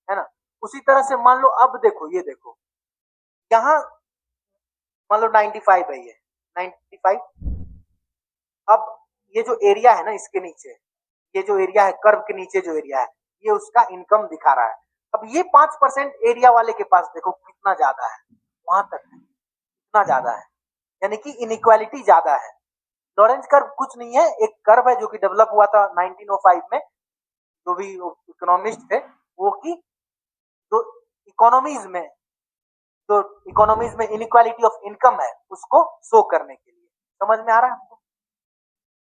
A: है ना। उसी तरह से मान लो, अब देखो, ये देखो, यहाँ मान लो 95 है, ये 95। अब ये जो एरिया है ना, इसके नीचे, ये जो एरिया है कर्व के नीचे जो एरिया है, ये उसका इनकम दिखा रहा है। अब ये 5% एरिया वाले के पास देखो कितना ज्यादा है, वहां तक है, कितना ज्यादा है, यानी कि इनइक्वालिटी ज्यादा है। लॉरेंस कर्व कुछ नहीं है, एक कर्व है जो कि डेवलप हुआ था 1905 में, जो भी इकोनॉमिस्ट थे, वो की जो इकोनॉमीज में जो इकोनॉमीज में इनइक्वालिटी ऑफ इनकम है उसको शो करने के लिए। समझ में आ रहा है आपको?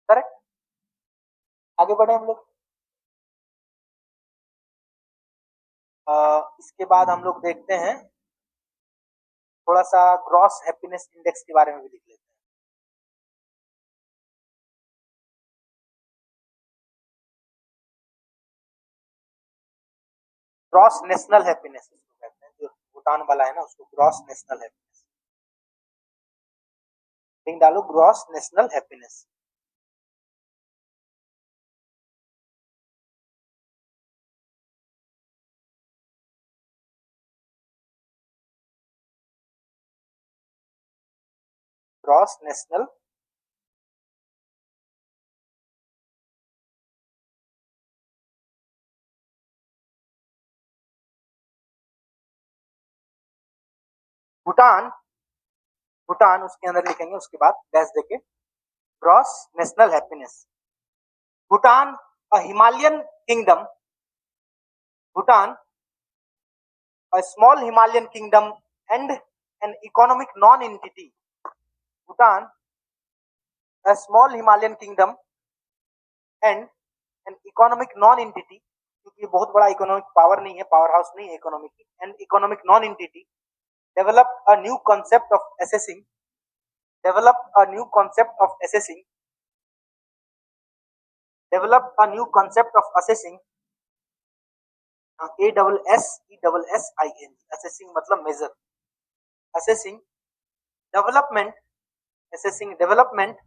A: करेक्ट। आगे बढ़े हम लोग। इसके बाद हम लोग देखते हैं, थोड़ा सा ग्रॉस हैप्पीनेस इंडेक्स के बारे में भी लिख लेते हैं। ग्रॉस नेशनल हैप्पीनेस उसको कहते हैं, जो भूटान वाला है ना, उसको ग्रॉस नेशनल हैप्पीनेस। लिंक डालो, gross national happiness. Gross national Bhutan, Bhutan उसके अंदर लिखेंगे, उसके बाद डैश देके gross national happiness. Bhutan, a Himalayan kingdom, Bhutan, a small Himalayan kingdom and an economic non-entity. Bhutan, a small Himalayan kingdom and an economic non-entity, क्योंकि बहुत बड़ा इकोनॉमिक पावर नहीं है, पावर हाउस नहीं है इकोनॉमिक की, and economic non entity, develop a new concept of assessing, develop a new concept of assessing, develop a new concept of assessing, A double S E double S I N, assessing मतलब measure, assessing development, assessing development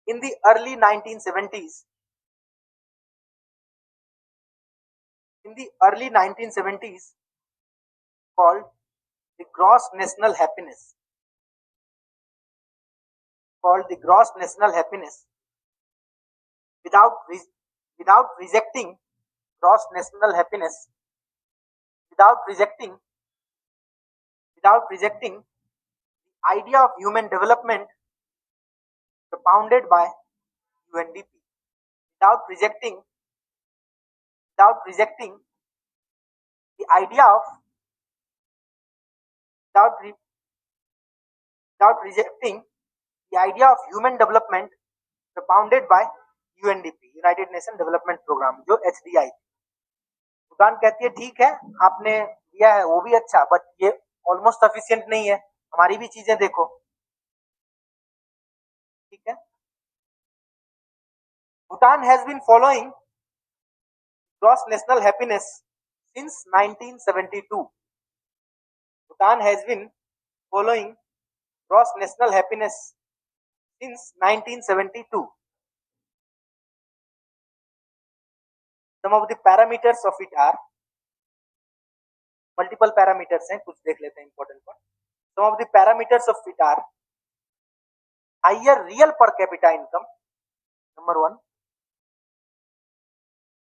A: in the early 1970s, called the gross national happiness, without without rejecting gross national happiness, without rejecting without rejecting the idea of human development propounded by UNDP, without rejecting without rejecting the idea of without re, without rejecting the idea of human development propounded by UNDP, united nation development program, जो HDI। Bhutan कहती है ठीक है आपने दिया है वो भी अच्छा, बट ये ऑलमोस्ट सफिशिएंट नहीं है, हमारी भी चीजें देखो। ठीक है, Bhutan has been following gross national happiness since 1972. Bhutan has been following gross national happiness since 1972. Some of the parameters of it are, multiple parameters हैं, कुछ देख लेते हैं important पर। Some of the parameters of it are higher real per capita income, number one.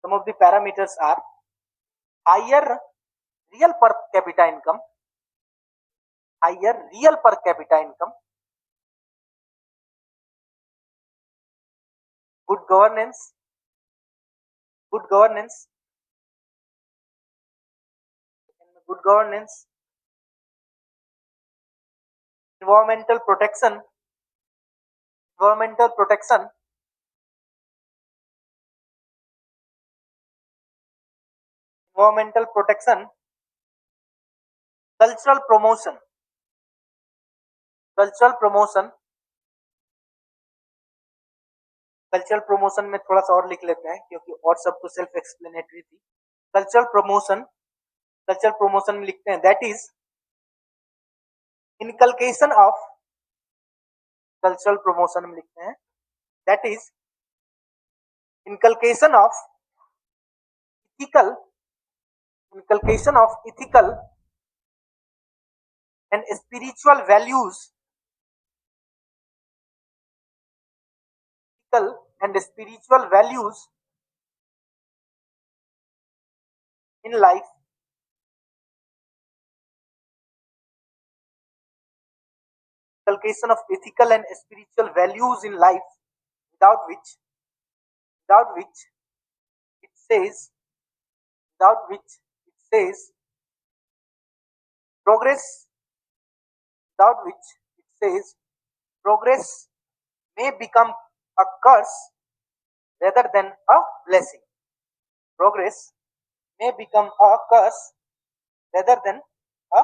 A: Some of the parameters are higher real per capita income, good governance, environmental protection, cultural promotion, में थोड़ा सा और लिख लेते हैं क्योंकि और सब तो सेल्फ एक्सप्लेनेटरी थी। कल्चरल प्रमोशन में लिखते हैं that is inculcation of, inculcation of ethical and spiritual values, in life, inculcation of ethical and spiritual values in life, without which it says progress may become a curse rather than a blessing. Progress may become a curse rather than a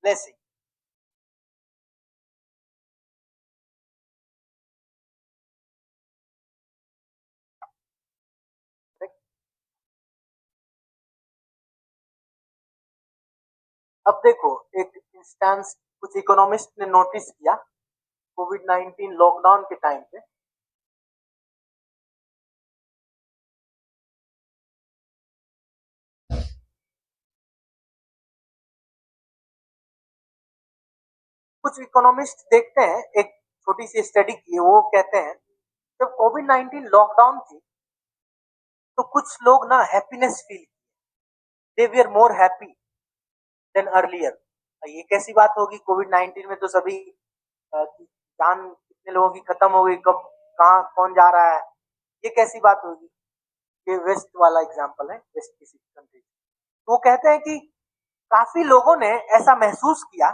A: blessing. अब देखो एक instance कुछ economist ने notice किया कोविड-19 lockdown के time पे। कुछ economist देखते हैं, एक छोटी सी स्टडी की, वो कहते हैं जब कोविड-19 लॉकडाउन थी तो कुछ लोग ना हैप्पीनेस फील, दे वर मोर हैप्पी देन अर्लियर। ये कैसी बात होगी, कोविड-19 में तो सभी जान कितने लोगों की खत्म हो गई, कब कहाँ कौन जा रहा है, ये कैसी बात होगी। ये वेस्ट वाला एग्जांपल है, वेस्ट की कंट्री। वो कहते हैं कि काफी लोगों ने ऐसा महसूस किया,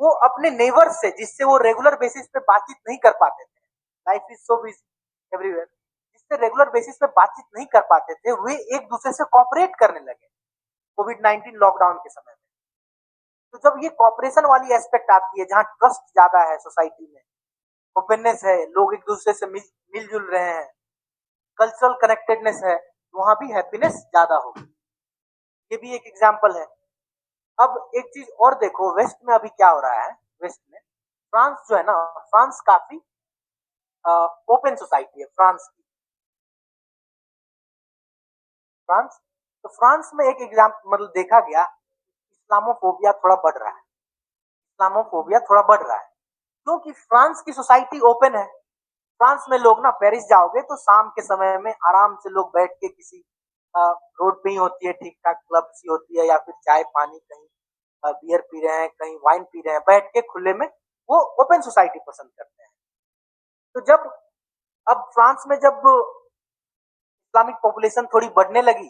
A: वो अपने नेबर्स से जिससे वो रेगुलर बेसिस पे बातचीत नहीं कर पाते थे, life is so busy everywhere, जिससे रेगुलर बेसिस पे बातचीत नहीं कर पाते थे, वे एक दूसरे से कोऑपरेट करने लगे कोविड-19 लॉकडाउन के समय में। तो जब ये कोऑपरेशन वाली एस्पेक्ट आती है, जहां ट्रस्ट ज्यादा है सोसाइटी में, ओपननेस है, लोग एक दूसरे से मिलजुल रहे हैं, कल्चरल कनेक्टेडनेस है, वहां भी हैप्पीनेस ज्यादा होगी। ये भी एक एग्जांपल है। अब एक चीज और देखो, वेस्ट में अभी क्या हो रहा है, वेस्ट में फ्रांस जो है ना, फ्रांस काफी ओपन सोसाइटी है फ्रांस की। फ्रांस, तो फ्रांस में एक एग्जाम्पल मतलब देखा गया, इस्लामोफोबिया थोड़ा बढ़ रहा है, इस्लामोफोबिया थोड़ा बढ़ रहा है क्योंकि फ्रांस की सोसाइटी ओपन है। फ्रांस में लोग ना, पेरिस जाओगे तो शाम के समय में आराम से लोग बैठ के किसी रोड पे ही होती है, ठीक ठाक क्लब सी होती है, या फिर चाय पानी कहीं बियर पी रहे हैं, कहीं वाइन पी रहे हैं, बैठ के खुले में, वो ओपन सोसाइटी पसंद करते हैं। तो जब अब फ्रांस में जब इस्लामिक पॉपुलेशन थोड़ी बढ़ने लगी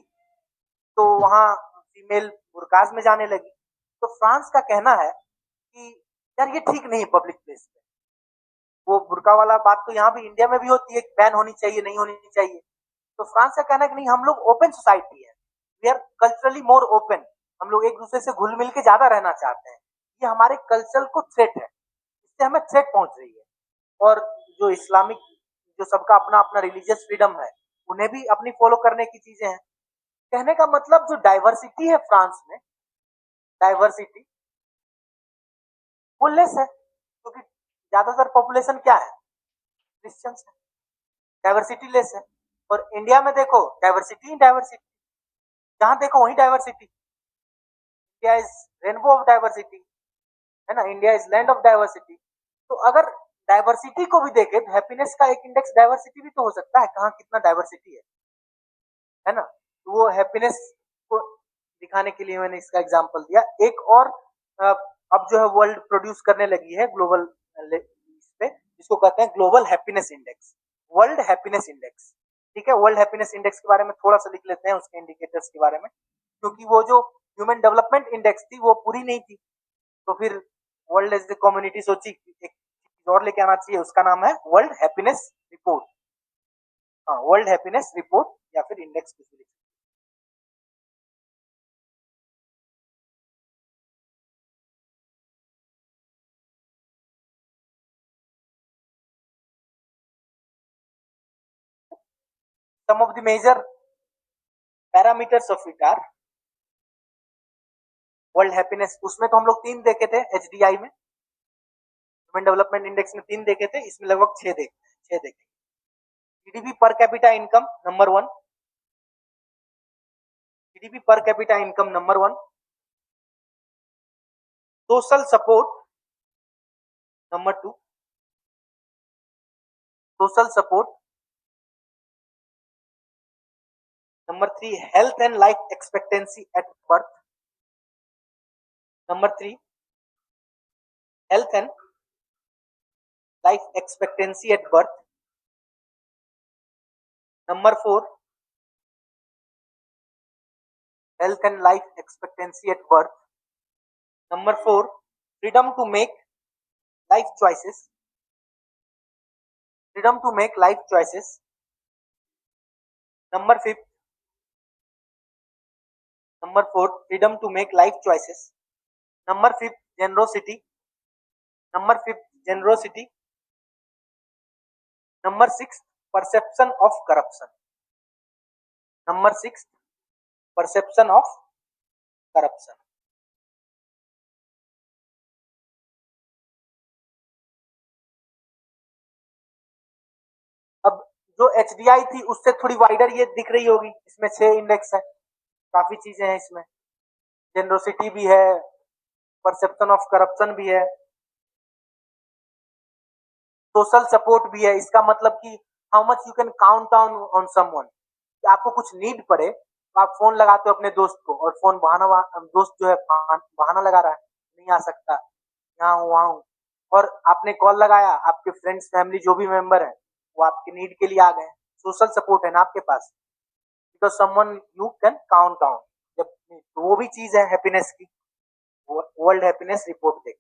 A: तो वहां फीमेल बुरकाज में जाने लगी। तो फ्रांस का कहना है कि यार ये ठीक नहीं है पब्लिक प्लेस पे। वो बुरका वाला बात तो यहाँ भी इंडिया में भी होती है, बैन होनी चाहिए, नहीं होनी चाहिए। तो फ्रांस का कहना है कि नहीं, हम लोग ओपन सोसाइटी है, we are culturally more open, हम लोग एक दूसरे से घुल मिल के ज्यादा रहना चाहते हैं, ये हमारे कल्चर को थ्रेट है, इससे हमें थ्रेट पहुंच रही है। और जो इस्लामिक, जो सबका अपना अपना रिलीजियस फ्रीडम है, उन्हें भी अपनी फॉलो करने की चीजें हैं। कहने का मतलब जो डाइवर्सिटी है फ्रांस में, डाइवर्सिटी वो लेस है क्योंकि ज्यादातर पॉपुलेशन क्या है, क्रिश्चियंस है, डाइवर्सिटी लेस है। और इंडिया में देखो डाइवर्सिटी ही डाइवर्सिटी, जहां देखो वही diversity. India is rainbow of diversity, है ना, India is land of diversity. तो अगर डाइवर्सिटी को भी देखे तो हैप्पीनेस का एक इंडेक्स डाइवर्सिटी भी तो हो सकता है, कहाँ कितना डाइवर्सिटी है ना। तो वो हैप्पीनेस को दिखाने के लिए मैंने इसका एग्जांपल दिया। एक और अब जो है वर्ल्ड प्रोड्यूस करने लगी है ग्लोबल पे, जिसको कहते हैं global happiness index, world happiness index. ठीक है, वर्ल्ड हैप्पीनेस इंडेक्स के बारे में थोड़ा सा लिख लेते हैं, उसके इंडिकेटर्स के बारे में, क्योंकि वो जो ह्यूमन डेवलपमेंट इंडेक्स थी वो पूरी नहीं थी, तो फिर वर्ल्ड एज द कम्युनिटी सोची एक चीज और लेके आना चाहिए, उसका नाम है वर्ल्ड हैप्पीनेस रिपोर्ट। हाँ, वर्ल्ड हैप्पीनेस रिपोर्ट या फिर इंडेक्स कुछ भी। Some of the major parameters of it are world happiness, उसमें तो हम लोग तीन देखे थे, एचडीआई में, ह्यूमन डेवलपमेंट इंडेक्स में तीन देखे थे, इसमें लगभग छह देखे। GDP per capita income number one, GDP per capita income number one, social support number two, social support number three, health and life expectancy at birth number three, health and life expectancy at birth number four, health and life expectancy at birth. Number four, freedom to make life choices. Freedom to make life choices. Number fifth, number four, freedom to make life choices. Number fifth, generosity. Number fifth, generosity. Number six, perception of corruption. Number six, perception of corruption. अब जो H D I थी उससे थोड़ी wider ये दिख रही होगी, इसमें 6 इंडेक्स है, काफी चीजें हैं इसमें, जेनरोसिटी भी है, परसेप्शन ऑफ करप्शन भी है, सोशल सपोर्ट भी है। इसका मतलब कि how much you can count on on someone, कि आपको कुछ नीड पड़े तो आप फोन लगाते हो अपने दोस्त को, और फोन बहाना, दोस्त जो है बहाना लगा रहा है, नहीं आ सकता, यहाँ हूँ वहां हूँ, और आपने कॉल लगाया, आपके फ्रेंड्स फैमिली जो भी मेंबर है वो आपके नीड के लिए आ गए, सोशल सपोर्ट है ना आपके पास, because someone you can count on. जब तो वो भी चीज है हैप्पीनेस की, वर्ल्ड हैप्पीनेस रिपोर्ट देख।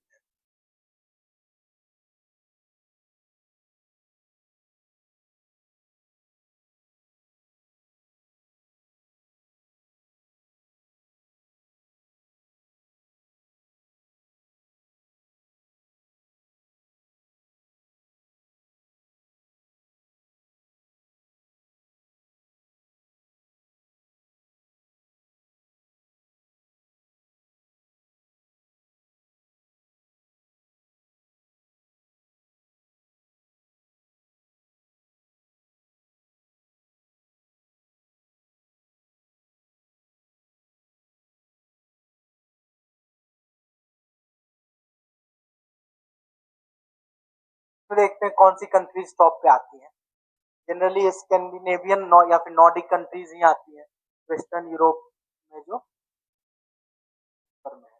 A: तो देखते हैं कौन सी कंट्रीज टॉप पे आती है। जनरली स्कैंडिनेवियन या फिर नॉर्डिक कंट्रीज ही आती है वेस्टर्न यूरोप में जो ऊपर में है।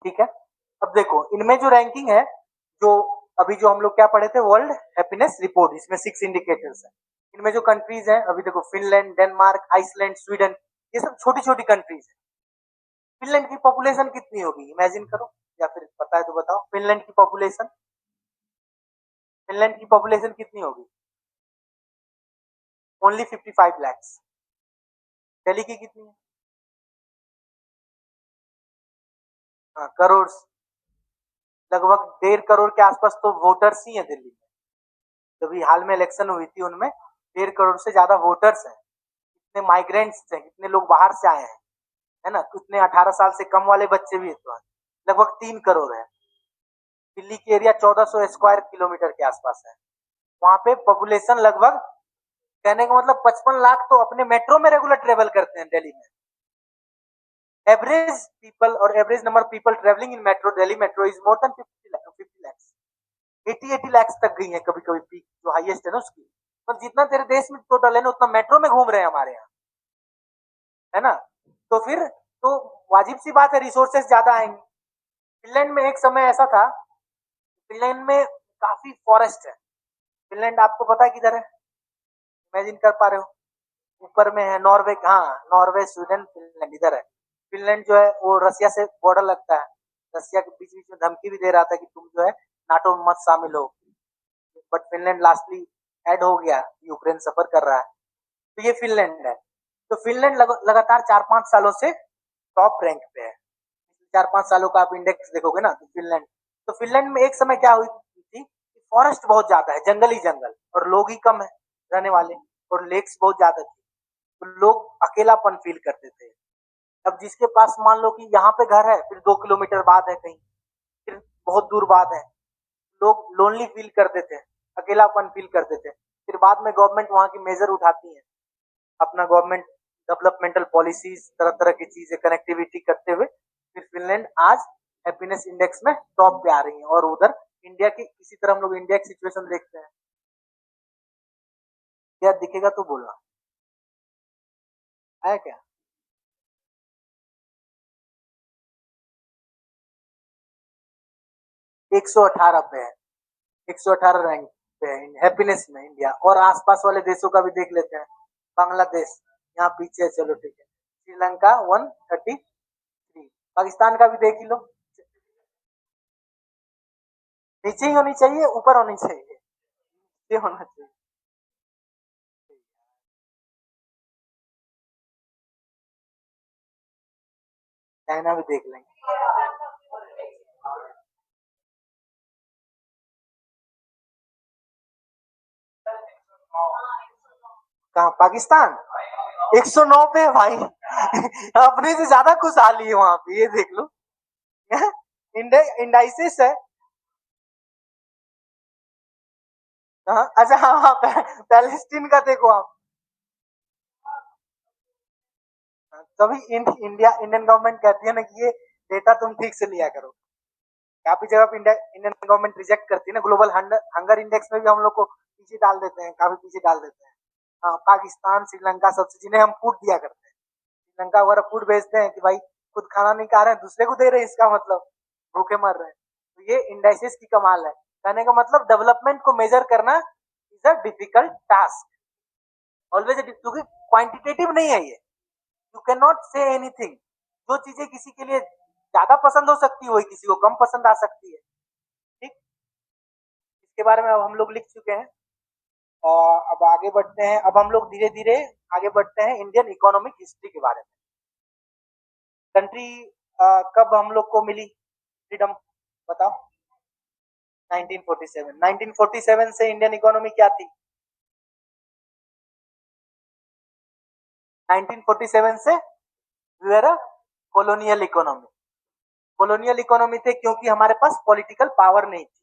A: ठीक है, अब देखो इनमें जो रैंकिंग है, जो अभी जो हम लोग क्या पढ़े थे, वर्ल्ड हैप्पीनेस रिपोर्ट, इसमें 6 इंडिकेटर्स है। इनमें जो कंट्रीज है, अभी देखो फिनलैंड, डेनमार्क, आइसलैंड, स्वीडन, ये सब छोटी छोटी कंट्रीज है। फिनलैंड की पॉपुलेशन कितनी होगी, इमेजिन करो, या फिर पता है तो बताओ। फिनलैंड की पॉपुलेशन कितनी होगी? Only 55 lakhs। दिल्ली की कितनी है? हाँ, करोड़, लगभग 1.5 करोड़ के आसपास तो वोटर्स ही है दिल्ली में। जब हाल में इलेक्शन हुई थी उनमें 1.5 करोड़ से ज्यादा वोटर्स हैं। कितने माइग्रेंट्स हैं, कितने लोग बाहर से आए हैं, है ना, कितने 18 साल से कम वाले बच्चे भी है, तो लगभग 3 करोड़ है। दिल्ली की एरिया 1400 स्क्वायर किलोमीटर के आसपास है। वहां पे पॉपुलेशन लगभग, कहने का मतलब 55 लाख तो अपने मेट्रो में रेगुलर ट्रेवल करते हैं दिल्ली में। एवरेज पीपल और average number of people travelling in metro, Delhi metro is more than 50 lakhs, 80 lakhs तक गई है कभी कभी पीक जो हाईएस्ट है ना उसकी। पर जितना तेरे देश में टोटल है ना, उतना मेट्रो में घूम रहे हैं हमारे यहाँ, है ना। तो फिर तो वाजिब सी बात है, रिसोर्सेस ज्यादा आएंगे। फिनलैंड में एक समय ऐसा था, फिनलैंड में काफी फॉरेस्ट है। फिनलैंड आपको पता है किधर है, इमेजिन कर पा रहे हो? ऊपर में है नॉर्वे, हाँ, नॉर्वे, स्वीडन, फिनलैंड इधर है। फिनलैंड जो है वो रसिया से बॉर्डर लगता है। रसिया के बीच बीच में धमकी भी दे रहा था कि तुम जो है नाटो में मत शामिल हो, बट फिनलैंड लास्टली ऐड हो गया, यूक्रेन सफर कर रहा है। तो ये फिनलैंड है। तो फिनलैंड लगातार 4-5 सालों से टॉप रैंक पे है। 4-5 सालों का आप इंडेक्स देखोगे ना, तो फिनलैंड, तो फिनलैंड में एक समय क्या हुई थी, फॉरेस्ट बहुत ज्यादा है, जंगल ही जंगल, और लोग ही कम है रहने वाले, और लेक्स बहुत ज्यादा थी, तो लोग अकेलापन फील करते थे। अब जिसके पास मान लो कि यहाँ पे घर है, फिर 2 किलोमीटर बाद है कहीं, फिर बहुत दूर बाद है, लोग लोनली फील करते थे, अकेलापन फील करते थे। फिर बाद में गवर्नमेंट वहां की मेजर उठाती है, अपना गवर्नमेंट डेवलपमेंटल पॉलिसीज, तरह तरह की चीजें कनेक्टिविटी करते हुए, फिर फिनलैंड आज हैप्पीनेस इंडेक्स में टॉप पे आ रही है। और उधर इंडिया की, इसी तरह हम लोग इंडिया की सिचुएशन देखते हैं। क्या दिखेगा तो बोलना है क्या? 118 पे है, 118 रैंक पे है हैप्पीनेस में इंडिया। और आसपास वाले देशों का भी देख लेते हैं। बांग्लादेश यहाँ पीछे है, चलो ठीक है। श्रीलंका 133, पाकिस्तान का भी देख ही लो। नीचे ही होनी चाहिए, ऊपर होनी चाहिए, ये होना चाहिए। चाइना भी देख लेंगे। कहाँ, पाकिस्तान 109 पे है भाई। अपने से ज्यादा खुशहाली है वहां पे, ये देख लो। इंडाइसिस है। हाँ, अच्छा, हाँ हाँ, पैलेस्टीन का देखो आप। तभी इंडियन गवर्नमेंट कहती है ना कि ये डेटा तुम ठीक से लिया करो। काफी जगह पे इंडियन गवर्नमेंट रिजेक्ट करती है ना, ग्लोबल हंगर इंडेक्स में भी हम लोग को पीछे डाल देते हैं, काफी पीछे डाल देते हैं। हाँ, पाकिस्तान, श्रीलंका सबसे, जिन्हें हम फूड दिया करते हैं, श्रीलंका वगैरह फूड भेजते हैं कि भाई खुद खाना नहीं खा रहे हैं, दूसरे को दे रहे हैं, इसका मतलब भूखे मर रहे हैं। तो ये इंडाइसिस की कमाल है। कहने का मतलब डेवलपमेंट को मेजर करना is a difficult task, always, क्योंकि क्वांटिटेटिव नहीं है ये। You can not say anything. जो चीजें किसी के लिए ज्यादा पसंद हो सकती है, वही किसी को कम पसंद आ सकती है। ठीक, इसके बारे में अब हम लोग लिख चुके हैं। और अब आगे बढ़ते हैं, अब हम लोग धीरे धीरे आगे बढ़ते हैं इंडियन इकोनॉमिक हिस्ट्री के बारे में। कंट्री कब हम लोग को मिली फ्रीडम, बताओ? 1947। 1947 से इंडियन इकोनॉमी क्या थी? 1947 से we were a colonial economy. Colonial economy थे क्योंकि हमारे पास पॉलिटिकल पावर नहीं थी,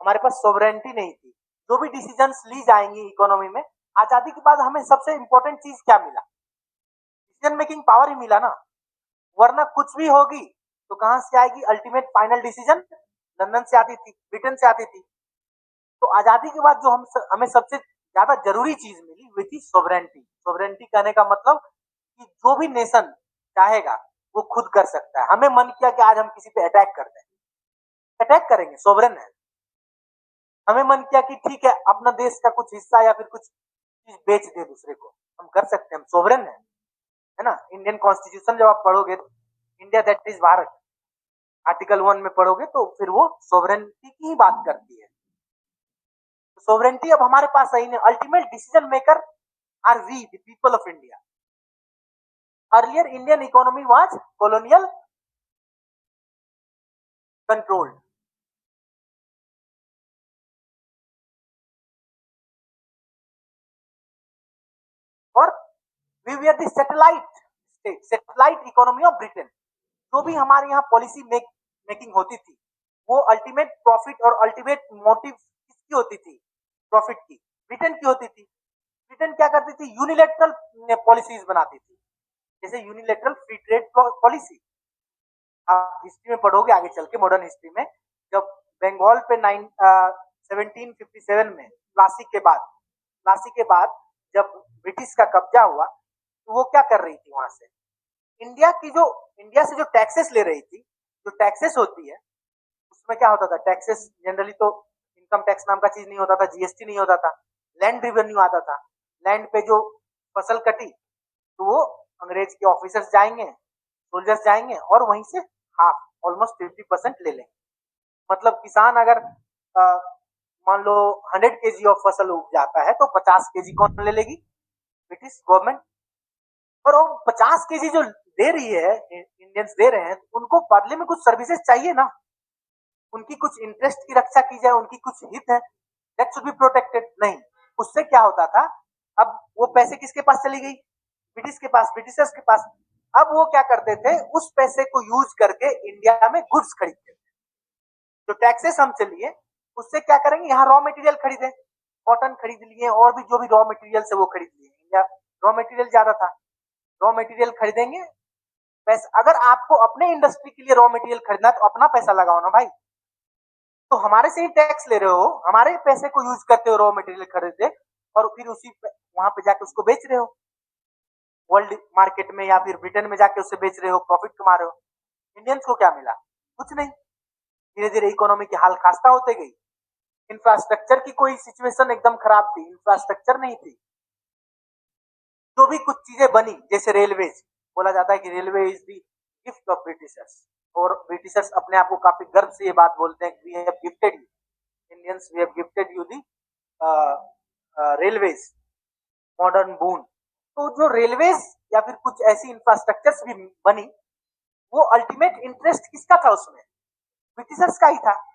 A: हमारे पास सोवरेनिटी नहीं थी। जो भी डिसीजंस ली जाएंगी इकोनॉमी में, आजादी के बाद हमें सबसे इंपॉर्टेंट चीज क्या मिला? डिसीजन मेकिंग पावर ही मिला ना। वरना कुछ भी होगी तो कहां से आएगी? अल्टीमेट फाइनल डिसीजन लंदन से आती थी, ब्रिटेन से आती थी। तो आजादी के बाद जो हमें सबसे ज्यादा जरूरी चीज मिली वो थी सोवरेनिटी। सोवरेनिटी कहने का मतलब कि जो भी नेशन चाहेगा वो खुद कर सकता है। हमें मन किया कि आज हम किसी पे अटैक करते हैं, अटैक करेंगे, सोवरेन है। हमें मन किया कि ठीक है अपना देश का कुछ हिस्सा या फिर कुछ चीज बेच दे दूसरे को, हम कर सकते हैं, हम सोवरेन है ना। इंडियन कॉन्स्टिट्यूशन जब आप पढ़ोगे, India that is Bharat, article 1 में पढ़ोगे तो फिर वो सोवरेनिटी की ही बात करती है। सोवरेनिटी अब हमारे पास है, ultimate decision maker are we the people of India. Earlier Indian economy was colonial controlled। और we were the satellite state, satellite economy of Britain. जो भी हमारे यहाँ पॉलिसी मेकिंग होती थी वो अल्टीमेट प्रॉफिट और अल्टीमेट मोटिव किसकी होती थी? प्रॉफिट की, ब्रिटेन की होती थी। ब्रिटेन क्या करती थी? यूनिलेटरल पॉलिसीज बनाती थी, जैसे यूनिलेटरल फ्री ट्रेड पॉलिसी। आप हिस्ट्री में पढ़ोगे आगे चल के, मॉडर्न हिस्ट्री में, जब बंगाल पे 1757 में प्लासी के बाद जब ब्रिटिश का कब्जा हुआ तो वो क्या कर रही थी? वहां से इंडिया से जो टैक्सेस ले रही थी, जो टैक्सेस होती है उसमें क्या होता था? टैक्सेस जनरली तो इनकम टैक्स नाम का चीज नहीं होता था, जीएसटी नहीं होता था, लैंड रिवेन्यू आता था। लैंड पे जो फसल कटी तो वो अंग्रेज के ऑफिसर्स जाएंगे, सोल्जर्स जाएंगे और वहीं से हाफ, ऑलमोस्ट 50% ले लेंगे। मतलब किसान अगर मान लो 100 kg ऑफ फसल उग जाता है तो 50 kg कौन ले लेगी? British government. और वो 50 kg जो दे रही है, इंडियंस दे रहे हैं, उनको बदले में कुछ सर्विसेज चाहिए ना, उनकी कुछ इंटरेस्ट की रक्षा की जाए, उनकी कुछ हित है, दैट शुड बी प्रोटेक्टेड। नहीं, उससे क्या होता था? अब वो पैसे किसके पास चली गई? ब्रिटिश के पास, ब्रिटिशर्स के पास। अब वो क्या करते थे? उस पैसे को यूज करके इंडिया में गुड्स खरीदते थे। जो टैक्सेस हम चलिए उससे क्या करेंगे? यहाँ रॉ मटेरियल खरीदे, कॉटन खरीद लिए और भी जो भी रॉ मटेरियल है वो खरीद लिए। इंडिया रॉ मटेरियल ज्यादा था, रॉ मटेरियल खरीदेंगे। पैसा, अगर आपको अपने इंडस्ट्री के लिए रॉ मटेरियल खरीदना है तो अपना पैसा लगाओ ना भाई। तो हमारे से ही टैक्स ले रहे हो, हमारे पैसे को यूज करते हो रॉ मटेरियल खरीदे और फिर उसी वहां पे जाके उसको बेच रहे हो वर्ल्ड मार्केट में, या फिर ब्रिटेन में जाके उससे बेच रहे हो, प्रॉफिट कमा रहे हो। इंडियंस को क्या मिला? कुछ नहीं। धीरे धीरे इकोनॉमी की हाल खास्ता होते गई। इंफ्रास्ट्रक्चर की कोई सिचुएशन एकदम खराब थी, इंफ्रास्ट्रक्चर नहीं थी। जो भी कुछ चीजें बनी, जैसे रेलवेज, बोला जाता है कि railway is the gift of Britishers, और ब्रिटिशर्स अपने आप को काफी गर्व से ये बात बोलते हैं कि we have gifted you, Indians we have gifted you the railways, modern boon. तो जो रेलवेज या फिर कुछ ऐसी इंफ्रास्ट्रक्चर्स भी बनी, वो अल्टीमेट इंटरेस्ट किसका था उसमें? ब्रिटिशर्स का ही था।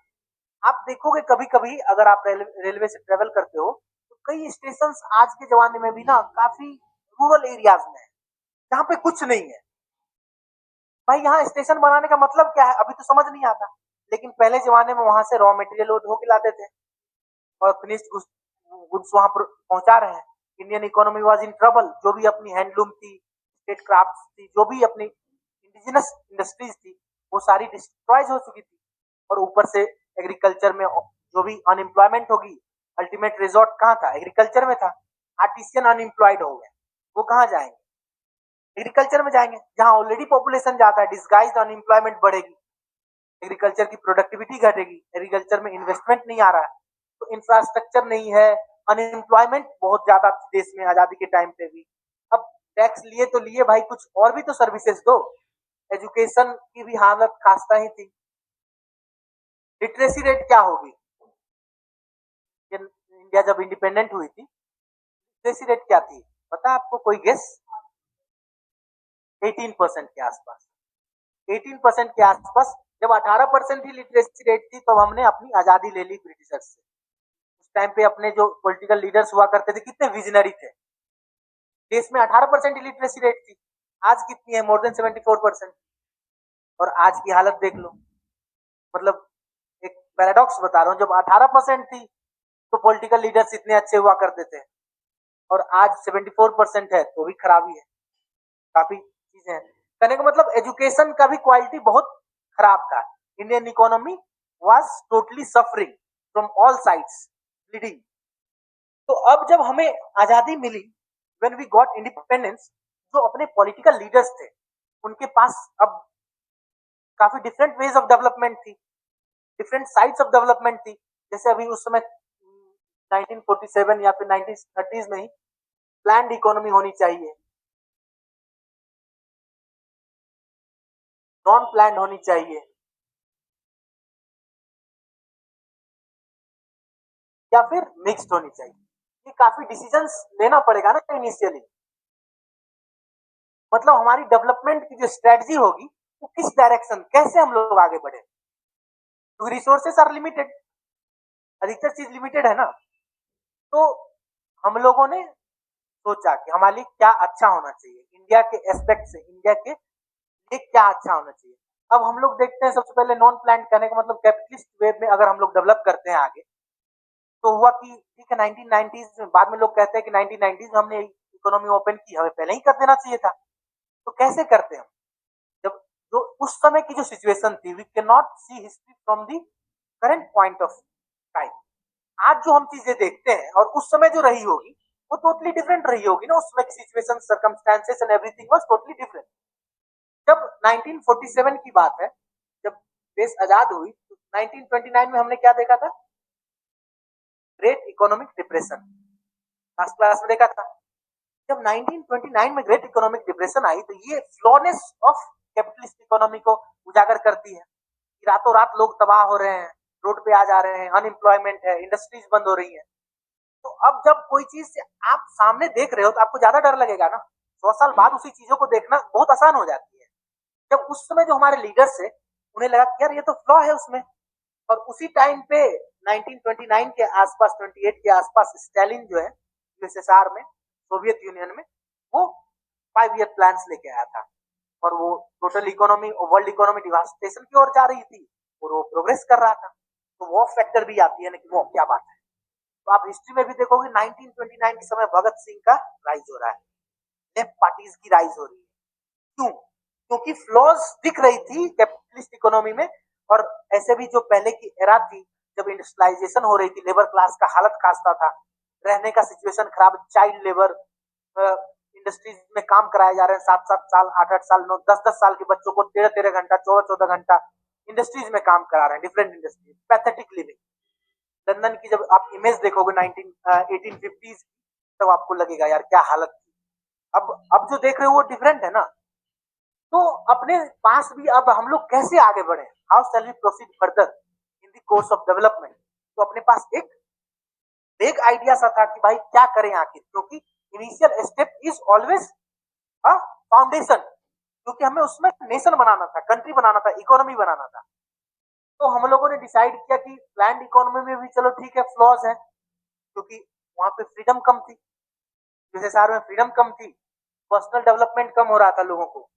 A: आप देखोगे कभी कभी अगर आप रेलवे से ट्रेवल करते हो तो कई स्टेशन आज के जमाने में भी ना काफी रूरल एरियाज में है जहाँ पे कुछ नहीं है। भाई यहाँ स्टेशन बनाने का मतलब क्या है अभी तो समझ नहीं आता, लेकिन पहले जमाने में वहां से रॉ मटेरियल ढो के लाते थे और फिनिश्ड गुड्स वहां पर पहुंचा रहे हैं। Indian economy was in trouble. जो भी अपनी हैंडलूम थी, स्टेट क्राफ्ट थी, जो भी अपनी इंडिजिनस इंडस्ट्रीज थी, वो सारी डिस्ट्रॉयज हो चुकी थी। और ऊपर से एग्रीकल्चर में जो भी अनएम्प्लॉयमेंट होगी, अल्टीमेट रिजॉर्ट कहाँ था? एग्रीकल्चर में था। आर्टिसियन अनएम्प्लॉयड हो गए, वो कहाँ जाएंगे? एग्रीकल्चर में जाएंगे जहां ऑलरेडी पॉपुलेशन ज्यादा है। डिस्गाइज्ड अनएम्प्लॉयमेंट बढ़ेगी, एग्रीकल्चर की प्रोडक्टिविटी घटेगी, एग्रीकल्चर में इन्वेस्टमेंट नहीं आ रहा है, तो इंफ्रास्ट्रक्चर नहीं है, अनएम्प्लॉयमेंट बहुत ज्यादा देश में आजादी के टाइम पे भी। अब टैक्स लिए तो लिए भाई, कुछ और भी तो सर्विसेज दो। एजुकेशन की भी हालत खास्ता ही थी। लिटरेसी रेट क्या होगी? इंडिया जब इंडिपेंडेंट हुई थी, लिटरेसी रेट क्या थी पता आपको? कोई गेस? 18% के आसपास। 18% के आसपास। जब 18% ही लिटरेसी रेट थी तो हमने अपनी आजादी ले ली ब्रिटिशर्स से। उस टाइम पे अपने जो पॉलिटिकल लीडर्स हुआ करते थे कितने विजनरी थे। देश में 18% ही लिटरेसी रेट थी, आज कितनी है? More than 74%। और आज की हालत देख लो। मतलब एक पैराडॉक्स बता रहा हूँ, जब 18% थी तो पॉलिटिकल लीडर्स इतने अच्छे हुआ करते थे, और आज 74% है तो भी खराबी है, काफी चीजें हैं। कहने का मतलब एजुकेशन का भी क्वालिटी बहुत खराब था। Indian economy was totally suffering from all sides, leading. तो अब जब हमें आजादी मिली, व्हेन वी गॉट इंडिपेंडेंस, जो अपने पॉलिटिकल लीडर्स थे उनके पास अब काफी डिफरेंट वेज ऑफ डेवलपमेंट थी, डिफरेंट साइड्स ऑफ डेवलपमेंट थी। जैसे अभी उस समय 1947 या फिर 1930s में ही प्लान्ड इकोनॉमी होनी चाहिए, नॉन प्लान्ड होनी चाहिए, या फिर मिक्स्ड होनी चाहिए। ये काफी डिसीजंस लेना पड़ेगा ना इनिशियली। मतलब हमारी डेवलपमेंट की जो स्ट्रेटजी होगी वो किस डायरेक्शन, कैसे हम लोग आगे बढ़े, क्योंकि रिसोर्सेस आर लिमिटेड, अधिकतर चीज लिमिटेड है ना। तो हम लोगों ने सोचा कि हमारे लिए क्या अच्छा होना चाहिए, इंडिया के एस्पेक्ट से, इंडिया के लिए क्या अच्छा होना चाहिए। अब हम लोग देखते हैं, सबसे पहले नॉन प्लान करने का मतलब कैपिटलिस्ट वे में अगर हम लोग डेवलप करते हैं आगे, तो हुआ कि ठीक है 1990s में, बाद में लोग कहते हैं कि 1990s में हमने इकोनॉमी ओपन की, हमें पहले ही कर देना चाहिए था। तो कैसे करते हैं, जब जो उस समय की जो सिचुएशन थी, we can not see history from the current point of time. आज जो हम चीजें देखते हैं और उस समय जो रही होगी वो टोटली डिफरेंट रही होगी ना। उस समय की situation, circumstances and everything was totally different. जब 1947 की बात है, जब देश आजाद हुई, तो 1929 में हमने क्या देखा था, great economic depression, last class में देखा था। जब 1929 में ग्रेट इकोनॉमिक डिप्रेशन आई, तो ये फ्लॉनेस ऑफ कैपिटलिस्ट इकोनॉमी को उजागर करती है कि रातों रात लोग तबाह हो रहे हैं, रोड पे आ जा रहे हैं, अनएम्प्लॉयमेंट है, इंडस्ट्रीज बंद हो रही है। तो अब जब कोई चीज आप सामने देख रहे हो तो आपको ज्यादा डर लगेगा ना। 100 साल बाद उसी चीजों को देखना बहुत आसान हो जाती है। जब उस समय जो हमारे लीडर्स थे, उन्हें लगा कि यार ये तो फ्लॉ है उसमें। और उसी टाइम पे 1929 के आसपास, 28 के आसपास, स्टालिन जो है यूएसएसआर में, सोवियत यूनियन में, वो 5 ईयर प्लान लेके आया था। और वो total economy, world economy devastation की ओर जा रही थी, और वो प्रोग्रेस कर रहा था। तो वो फैक्टर भी आती है ना कि वो क्या बात है। तो आप हिस्ट्री में भी देखोगे 1929 के समय भगत सिंह का राइज हो रहा है, लेफ्ट पार्टीज की राइज हो रही है। क्यों? क्योंकि फ्लॉज दिख रही थी कैपिटलिस्ट इकोनॉमी में। और ऐसे भी जो पहले की एरा थी, जब इंडस्ट्रियलाइजेशन हो रही थी, लेबर क्लास का हालत खास्ता था, रहने का सिचुएशन खराब, चाइल्ड लेबर, इंडस्ट्रीज में काम कराए जा रहे हैं 7-7 साल, 8-8 साल, 9-10-10 साल के बच्चों को 13-13 घंटा, 14-14 घंटा इंडस्ट्रीज में काम करा रहे हैं, different industries, pathetic living. London की जब आप इमेज देखोगे 1850s, तब आपको लगेगा यार क्या हालत थी। अब जो देख रहे हो वो डिफरेंट है ना। तो अपने पास भी अब हम लोग कैसे आगे बढ़े, how shall we proceed further in the course of development. तो अपने पास एक एक आइडिया सा था कि भाई क्या करें आखिर, क्योंकि initial step is always a foundation, क्योंकि हमें उसमें नेशन बनाना था, कंट्री बनाना था, इकोनॉमी बनाना था। तो हम लोगों ने डिसाइड किया कि प्लान्ड इकोनॉमी में भी चलो ठीक है, फ्लॉज है, क्योंकि वहां पे फ्रीडम कम थी, जैसे शहर में फ्रीडम कम थी, पर्सनल डेवलपमेंट कम हो रहा था लोगों को।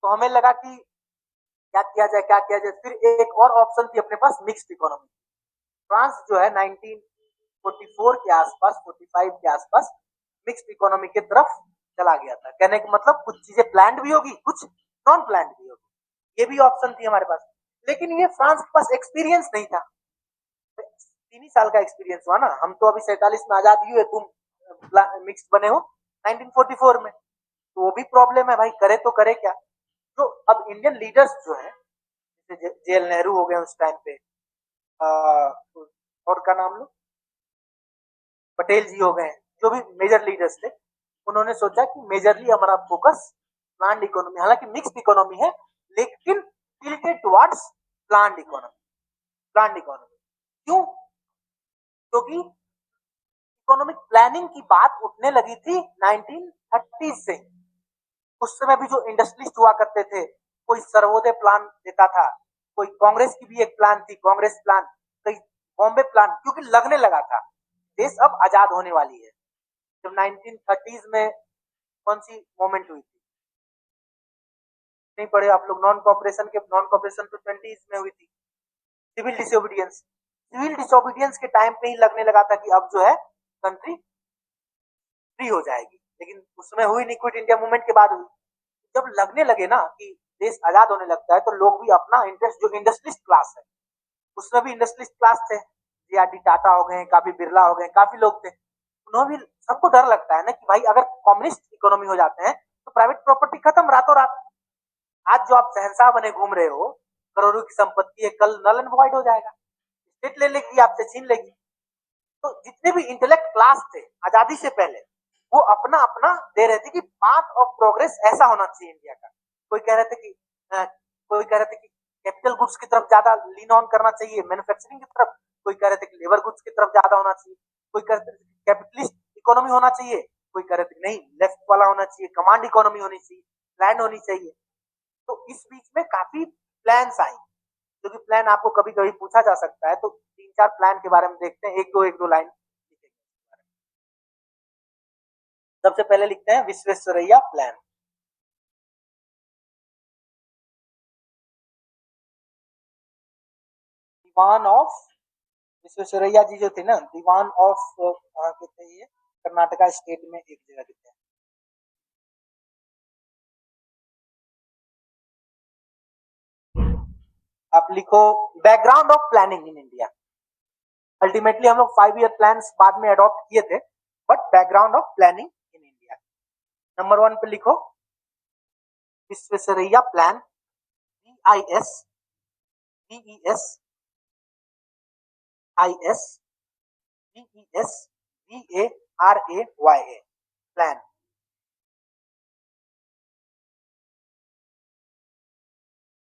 A: तो हमें लगा कि क्या किया जाए, क्या किया जाए। फिर एक और ऑप्शन थी अपने पास, मिक्स्ड इकोनॉमी। फ्रांस जो है 1944 के आसपास, 45 के आसपास मिक्स्ड इकोनॉमी की तरफ चला गया था। कहने का मतलब कुछ चीजें प्लान्ड भी होगी, कुछ नॉन प्लान्ड भी होगी, ये भी ऑप्शन थी हमारे पास। लेकिन ये फ्रांस के पास एक्सपीरियंस नहीं था, 3 ही साल का एक्सपीरियंस हुआ ना। हम तो अभी 47 में आजाद हुए, तुम मिक्स बने हो 1944 में। तो वो भी प्रॉब्लम है भाई, करे तो करे क्या। तो अब इंडियन लीडर्स जो है, जैसे जेएल नेहरू हो गए उस टाइम पे, और का नाम लो, पटेल जी हो गए, जो भी मेजर लीडर्स थे, उन्होंने सोचा कि मेजरली हमारा फोकस प्लान्ड इकोनॉमी, हालांकि मिक्स्ड इकोनॉमी है, लेकिन tilted towards planned economy. Planned economy क्यों? क्योंकि इकोनॉमिक प्लानिंग की बात उठने लगी थी 1930 से। उस समय भी जो इंडस्ट्रियलिस्ट हुआ करते थे, कोई सर्वोदय प्लान देता था, कोई कांग्रेस की भी एक प्लान थी, कांग्रेस प्लान, कोई बॉम्बे प्लान, क्योंकि लगने लगा था देश अब आजाद होने वाली है। जब 1930s में कौन सी मूवमेंट हुई थी, नहीं पढ़े आप लोग, नॉन कॉपरेशन तो 20s में हुई थी। सिविल डिसोबीडियंस के टाइम पे ही लगने लगा था कि अब जो है कंट्री फ्री हो जाएगी, लेकिन उसमें हुई नहीं, क्विट इंडिया मूवमेंट के बाद हुई। जब लगने लगे ना कि देश आजाद होने लगता है, तो लोग भी अपना इंटरेस्ट, जो इंडस्ट्रियलिस्ट क्लास है, उसमें भी इंडस्ट्रियलिस्ट क्लास थे, जे.आर.डी. टाटा हो गए, काफी बिरला हो गए, काफी लोग थे, उन्होंने भी, सबको डर लगता है ना कि भाई अगर कम्युनिस्ट इकोनॉमी हो जाते हैं तो प्राइवेट प्रॉपर्टी खत्म रातों रात। आज जो आप शहंशाह बने घूम रहे हो, करोड़ों की संपत्ति है, कल नल एंड वॉइड हो जाएगा, स्टेट ले लेगी, आपसे छीन लेगी। तो जितने भी इंटेलेक्ट क्लास थे आजादी से पहले, वो अपना अपना दे रहे थे कि पाथ ऑफ प्रोग्रेस ऐसा होना चाहिए इंडिया का। कोई कह रहे थे कि कोई कह रहे थे कि कैपिटल गुड्स की तरफ ज्यादा लीन ऑन करना चाहिए, मैन्युफैक्चरिंग की तरफ। कोई कह रहे थे कि लेबर गुड्स की तरफ ज्यादा होना चाहिए। कोई कह रहे थे कैपिटलिस्ट इकोनॉमी होना चाहिए। कोई कह रहे थे नहीं, लेफ्ट वाला होना चाहिए, कमांड इकोनॉमी होनी चाहिए, प्लान होनी चाहिए। तो इस बीच में काफी प्लान्स आई, जो कि प्लान आपको कभी कभी पूछा जा सकता है। तो 3-4 प्लान के बारे में देखते हैं, एक दो लाइन। सबसे पहले लिखते हैं विश्वेश्वरैया प्लान। दीवान ऑफ विश्वेश्वरैया जी जो थे ना, दीवान ऑफ कहाँ के थे ये, कर्नाटका स्टेट में एक जगह के थे। आप लिखो background of planning in India. Ultimately हम लोग 5 ईयर प्लान बाद में अडॉप्ट किए थे, but background of planning in India. Number 1 पे लिखो विश्वेश्वरैया प्लान, VISVESVESVARAYA प्लान।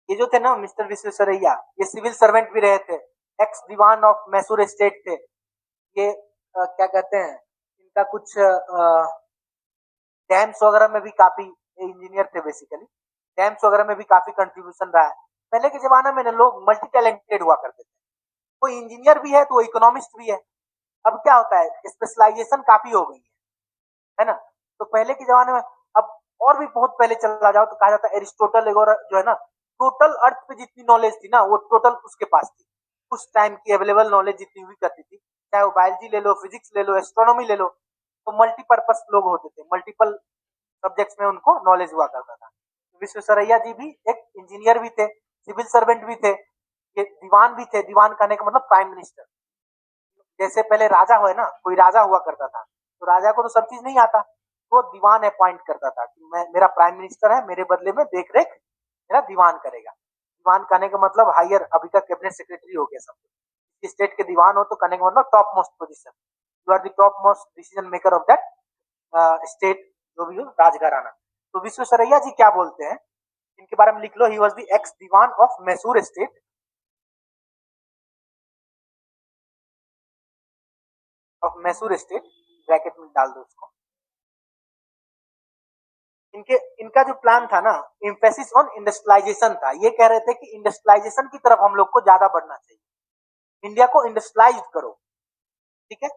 A: ये जो थे ना मिस्टर विश्वेश्वरैया, ये सिविल सर्वेंट भी रहे थे, ex Diwan of Mysore state थे। ये क्या कहते हैं, इनका कुछ डैम्स वगैरह में भी काफी इंजीनियर थे बेसिकली, डैम्स वगैरह में भी काफी कंट्रीब्यूशन रहा है। पहले के जमाने में ना लोग मल्टी टैलेंटेड हुआ करते थे, कोई इंजीनियर भी है तो वो इकोनॉमिस्ट भी है। अब क्या होता है, स्पेशलाइजेशन काफी हो गई है ना। तो पहले के जमाने में, अब और भी बहुत पहले चला जाओ तो कहा जाता है एरिस्टोटल वगैरह जो है ना, टोटल अर्थ पे जितनी नॉलेज थी ना, वो टोटल उसके पास थी। उस टाइम की अवेलेबल नॉलेज जितनी हुई करती थी, चाहे वो बायोलॉजी ले लो, फिजिक्स ले लो, एस्ट्रोनॉमी ले लो, तो मल्टीपर्पज लोग होते थे, मल्टीपल सब्जेक्ट्स में उनको नॉलेज हुआ करता था। विश्वेश्वरैया जी भी एक इंजीनियर भी थे, सिविल सर्वेंट भी थे, ये दीवान भी थे। दीवान कहने का मतलब प्राइम मिनिस्टर। जैसे पहले राजा हुए ना, कोई राजा हुआ करता था, तो राजा को तो सब चीज नहीं आता, वो दीवान अपॉइंट करता था कि मैं, मेरा प्राइम मिनिस्टर है, मेरे बदले में देख रेख मेरा दीवान करेगा। दीवान कहने का मतलब हायर, अभी का कैबिनेट सेक्रेटरी हो गया सब। स्टेट के दीवान हो तो कहने का मतलब top most position, you are the top most decision maker of that state, जो भी हो राजघराना। तो विश्वेश्वरैया जी क्या बोलते हैं, इनके बारे में लिख लो, he was the ex Diwan of Mysore state, of Mysore state, bracket में डाल दो उसको। इनके इनका जो प्लान था ना, एम्फेसिस ऑन इंडस्ट्रियलाइजेशन था। ये कह रहे थे कि इंडस्ट्रियलाइजेशन की तरफ हम लोग को ज्यादा बढ़ना चाहिए, इंडिया को इंडस्ट्रियलाइज करो, ठीक है।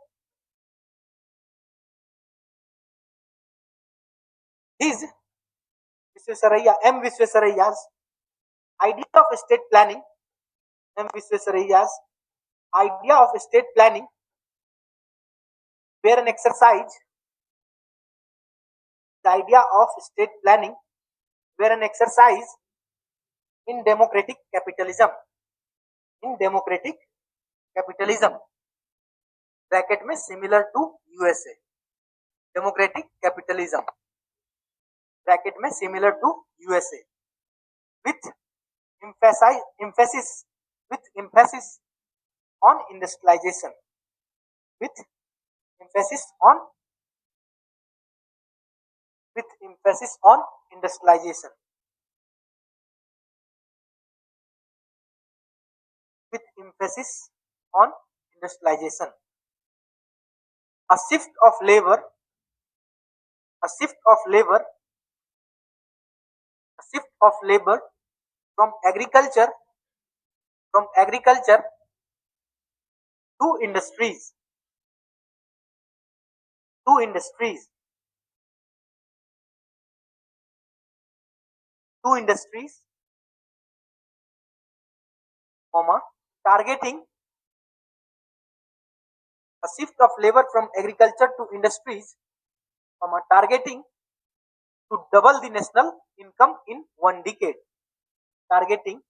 A: His Visvesvaraya, M Visvesvaraya idea of state planning, M Visvesvaraya idea of state planning where an exercise, the idea of state planning where an exercise in democratic capitalism, in democratic capitalism, bracket में similar to USA, democratic capitalism bracket में similar to USA, with emphasis with emphasis on industrialization, with emphasis on with emphasis on industrialization, with emphasis on industrialization, a shift of labor, a shift of labor, a shift of labor from agriculture, from agriculture to industries, to industries, to industries, targeting a shift of labor from agriculture to industries, targeting to double the national income in 1 decade. Targeting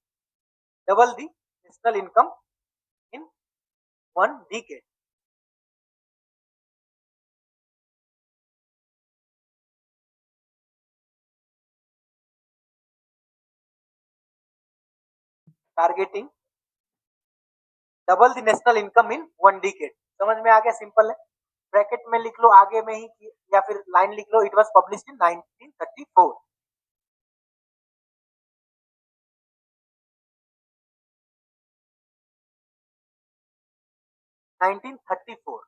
A: double the national income in 1 decade. Targeting double the national income in 1 decade. समझ में आ गया? Simple है. Bracket में लिख लो आगे में ही या फिर लाइन लिख लो. It was published in 1934. (1934)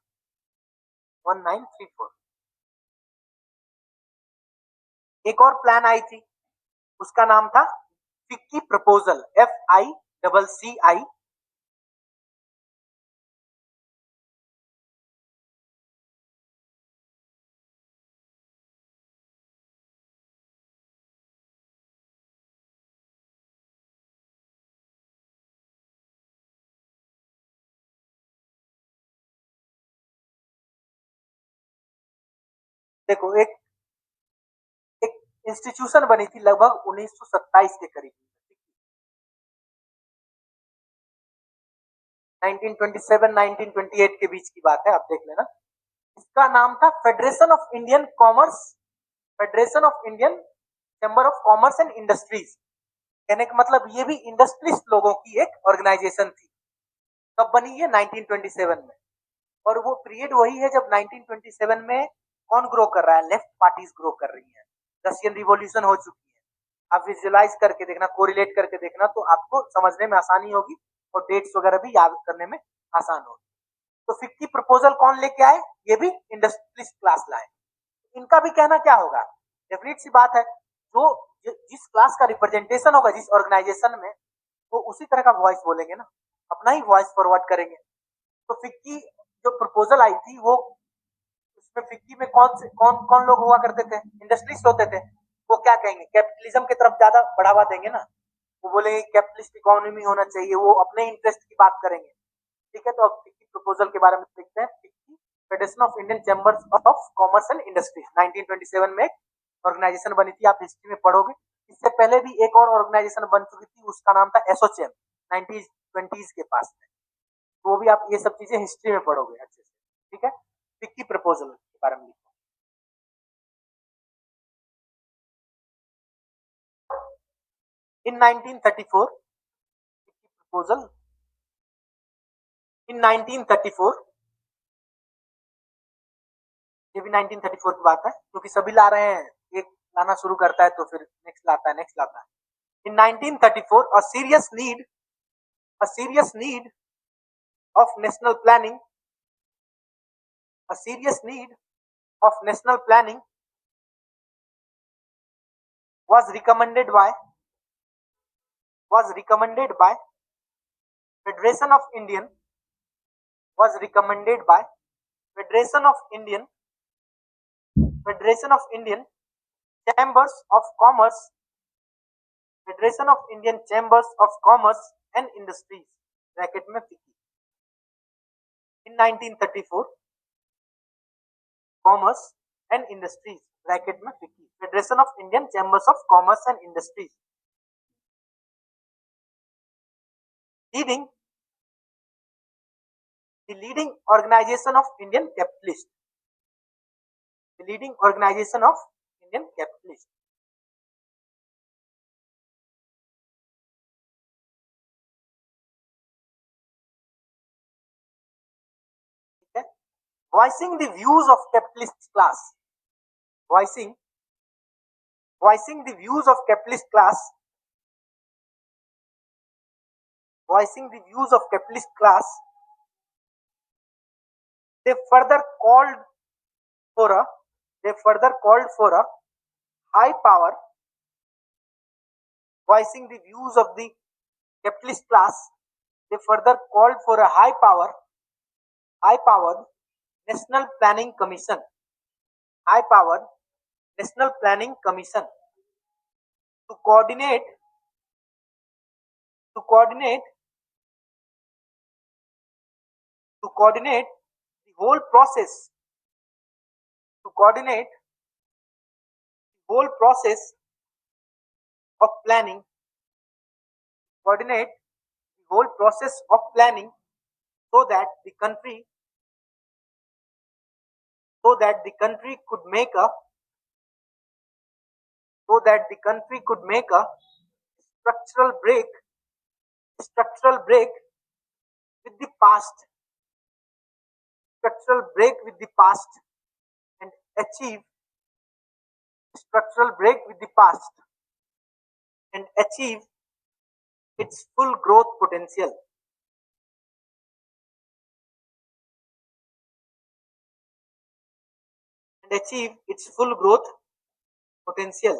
A: 1934. एक और प्लान आई थी, उसका नाम था फिक्की प्रपोजल. FICCI. देखो एक इंस्टीट्यूशन बनी थी लगभग 1927 के करीब. 1927 1928 के बीच की बात है, आप देख लेना. इसका नाम था federation of Indian commerce, federation of Indian chamber of commerce and industries. कहने का मतलब ये भी इंडस्ट्रिस्ट लोगों की एक ऑर्गेनाइजेशन थी. कब बनी है? 1927 में. और वो पीरियड वही है जब 1927 में कौन ग्रो कर रहा है? लेफ्ट पार्टीज ग्रो कर रही है. रशियन रिवॉल्यूशन हो चुकी है. आप विजुअलाइज करके देखना, कोरिलेट करके देखना, तो आपको समझने में आसानी होगी और डेट्स वगैरह भी याद करने में आसान होगी. तो फिक्की प्रपोजल कौन लेके आए? ये भी इंडस्ट्रियलिस्ट क्लास लाए. इनका भी कहना क्या होगा? डेफिनेट सी बात है, जो जिस क्लास का रिप्रेजेंटेशन होगा जिस ऑर्गेनाइजेशन में, वो उसी तरह का वॉइस बोलेंगे ना, अपना ही वॉइस फॉरवर्ड करेंगे. तो फिक्की जो प्रपोजल आई थी, वो उसमें फिक्की में कौन कौन लोग हुआ करते थे? इंडस्ट्रिस्ट होते थे. वो क्या कहेंगे? कैपिटलिज्म की तरफ ज्यादा बढ़ावा देंगे ना. वो बोलेंगे कैपिटलिस्ट इकोनॉमी होना चाहिए, वो अपने इंटरेस्ट की बात करेंगे. ठीक है, तो अब फिक्की प्रपोजल के बारे में देखते हैं. FICCI federation of Indian chambers of commerce and industries 1927 में एक ऑर्गेनाइजेशन बनी थी. आप हिस्ट्री में पढ़ोगे. इससे पहले भी एक और ऑर्गेनाइजेशन बन चुकी थी, उसका नाम था एसोचैम, 1920s के पास में. तो वो भी आप ये सब चीजें हिस्ट्री में पढ़ोगे अच्छे से. ठीक है, फिक्की प्रपोजल के बारे में लिखो. In 1934, proposal. In 1934, ये भी 1934 की बात है, क्योंकि सभी ला रहे हैं. एक लाना शुरू करता है तो फिर नेक्स्ट लाता है, नेक्स्ट लाता है. In 1934, a serious need of national planning, a serious need of national planning was recommended by Federation of Indian was recommended by Federation of Indian Chambers of Commerce, Federation of Indian Chambers of Commerce and Industries bracket में FICCI. In 1934, Commerce and Industries bracket में FICCI. Federation of Indian Chambers of Commerce and Industries. The leading organization of Indian capitalists. The leading organization of Indian capitalists. Voicing the views of capitalist class. Voicing the views of capitalist class. Voicing the views of capitalist class. They further called for a high power. Voicing the views of the capitalist class, they further called for a high-powered National Planning Commission. High-powered National Planning Commission to coordinate to coordinate to coordinate the whole process to coordinate the whole process of planning coordinate the whole process of planning so that the country could make a structural break structural break with the past structural break with the past and achieve structural break with the past and achieve its full growth potential and achieve its full growth potential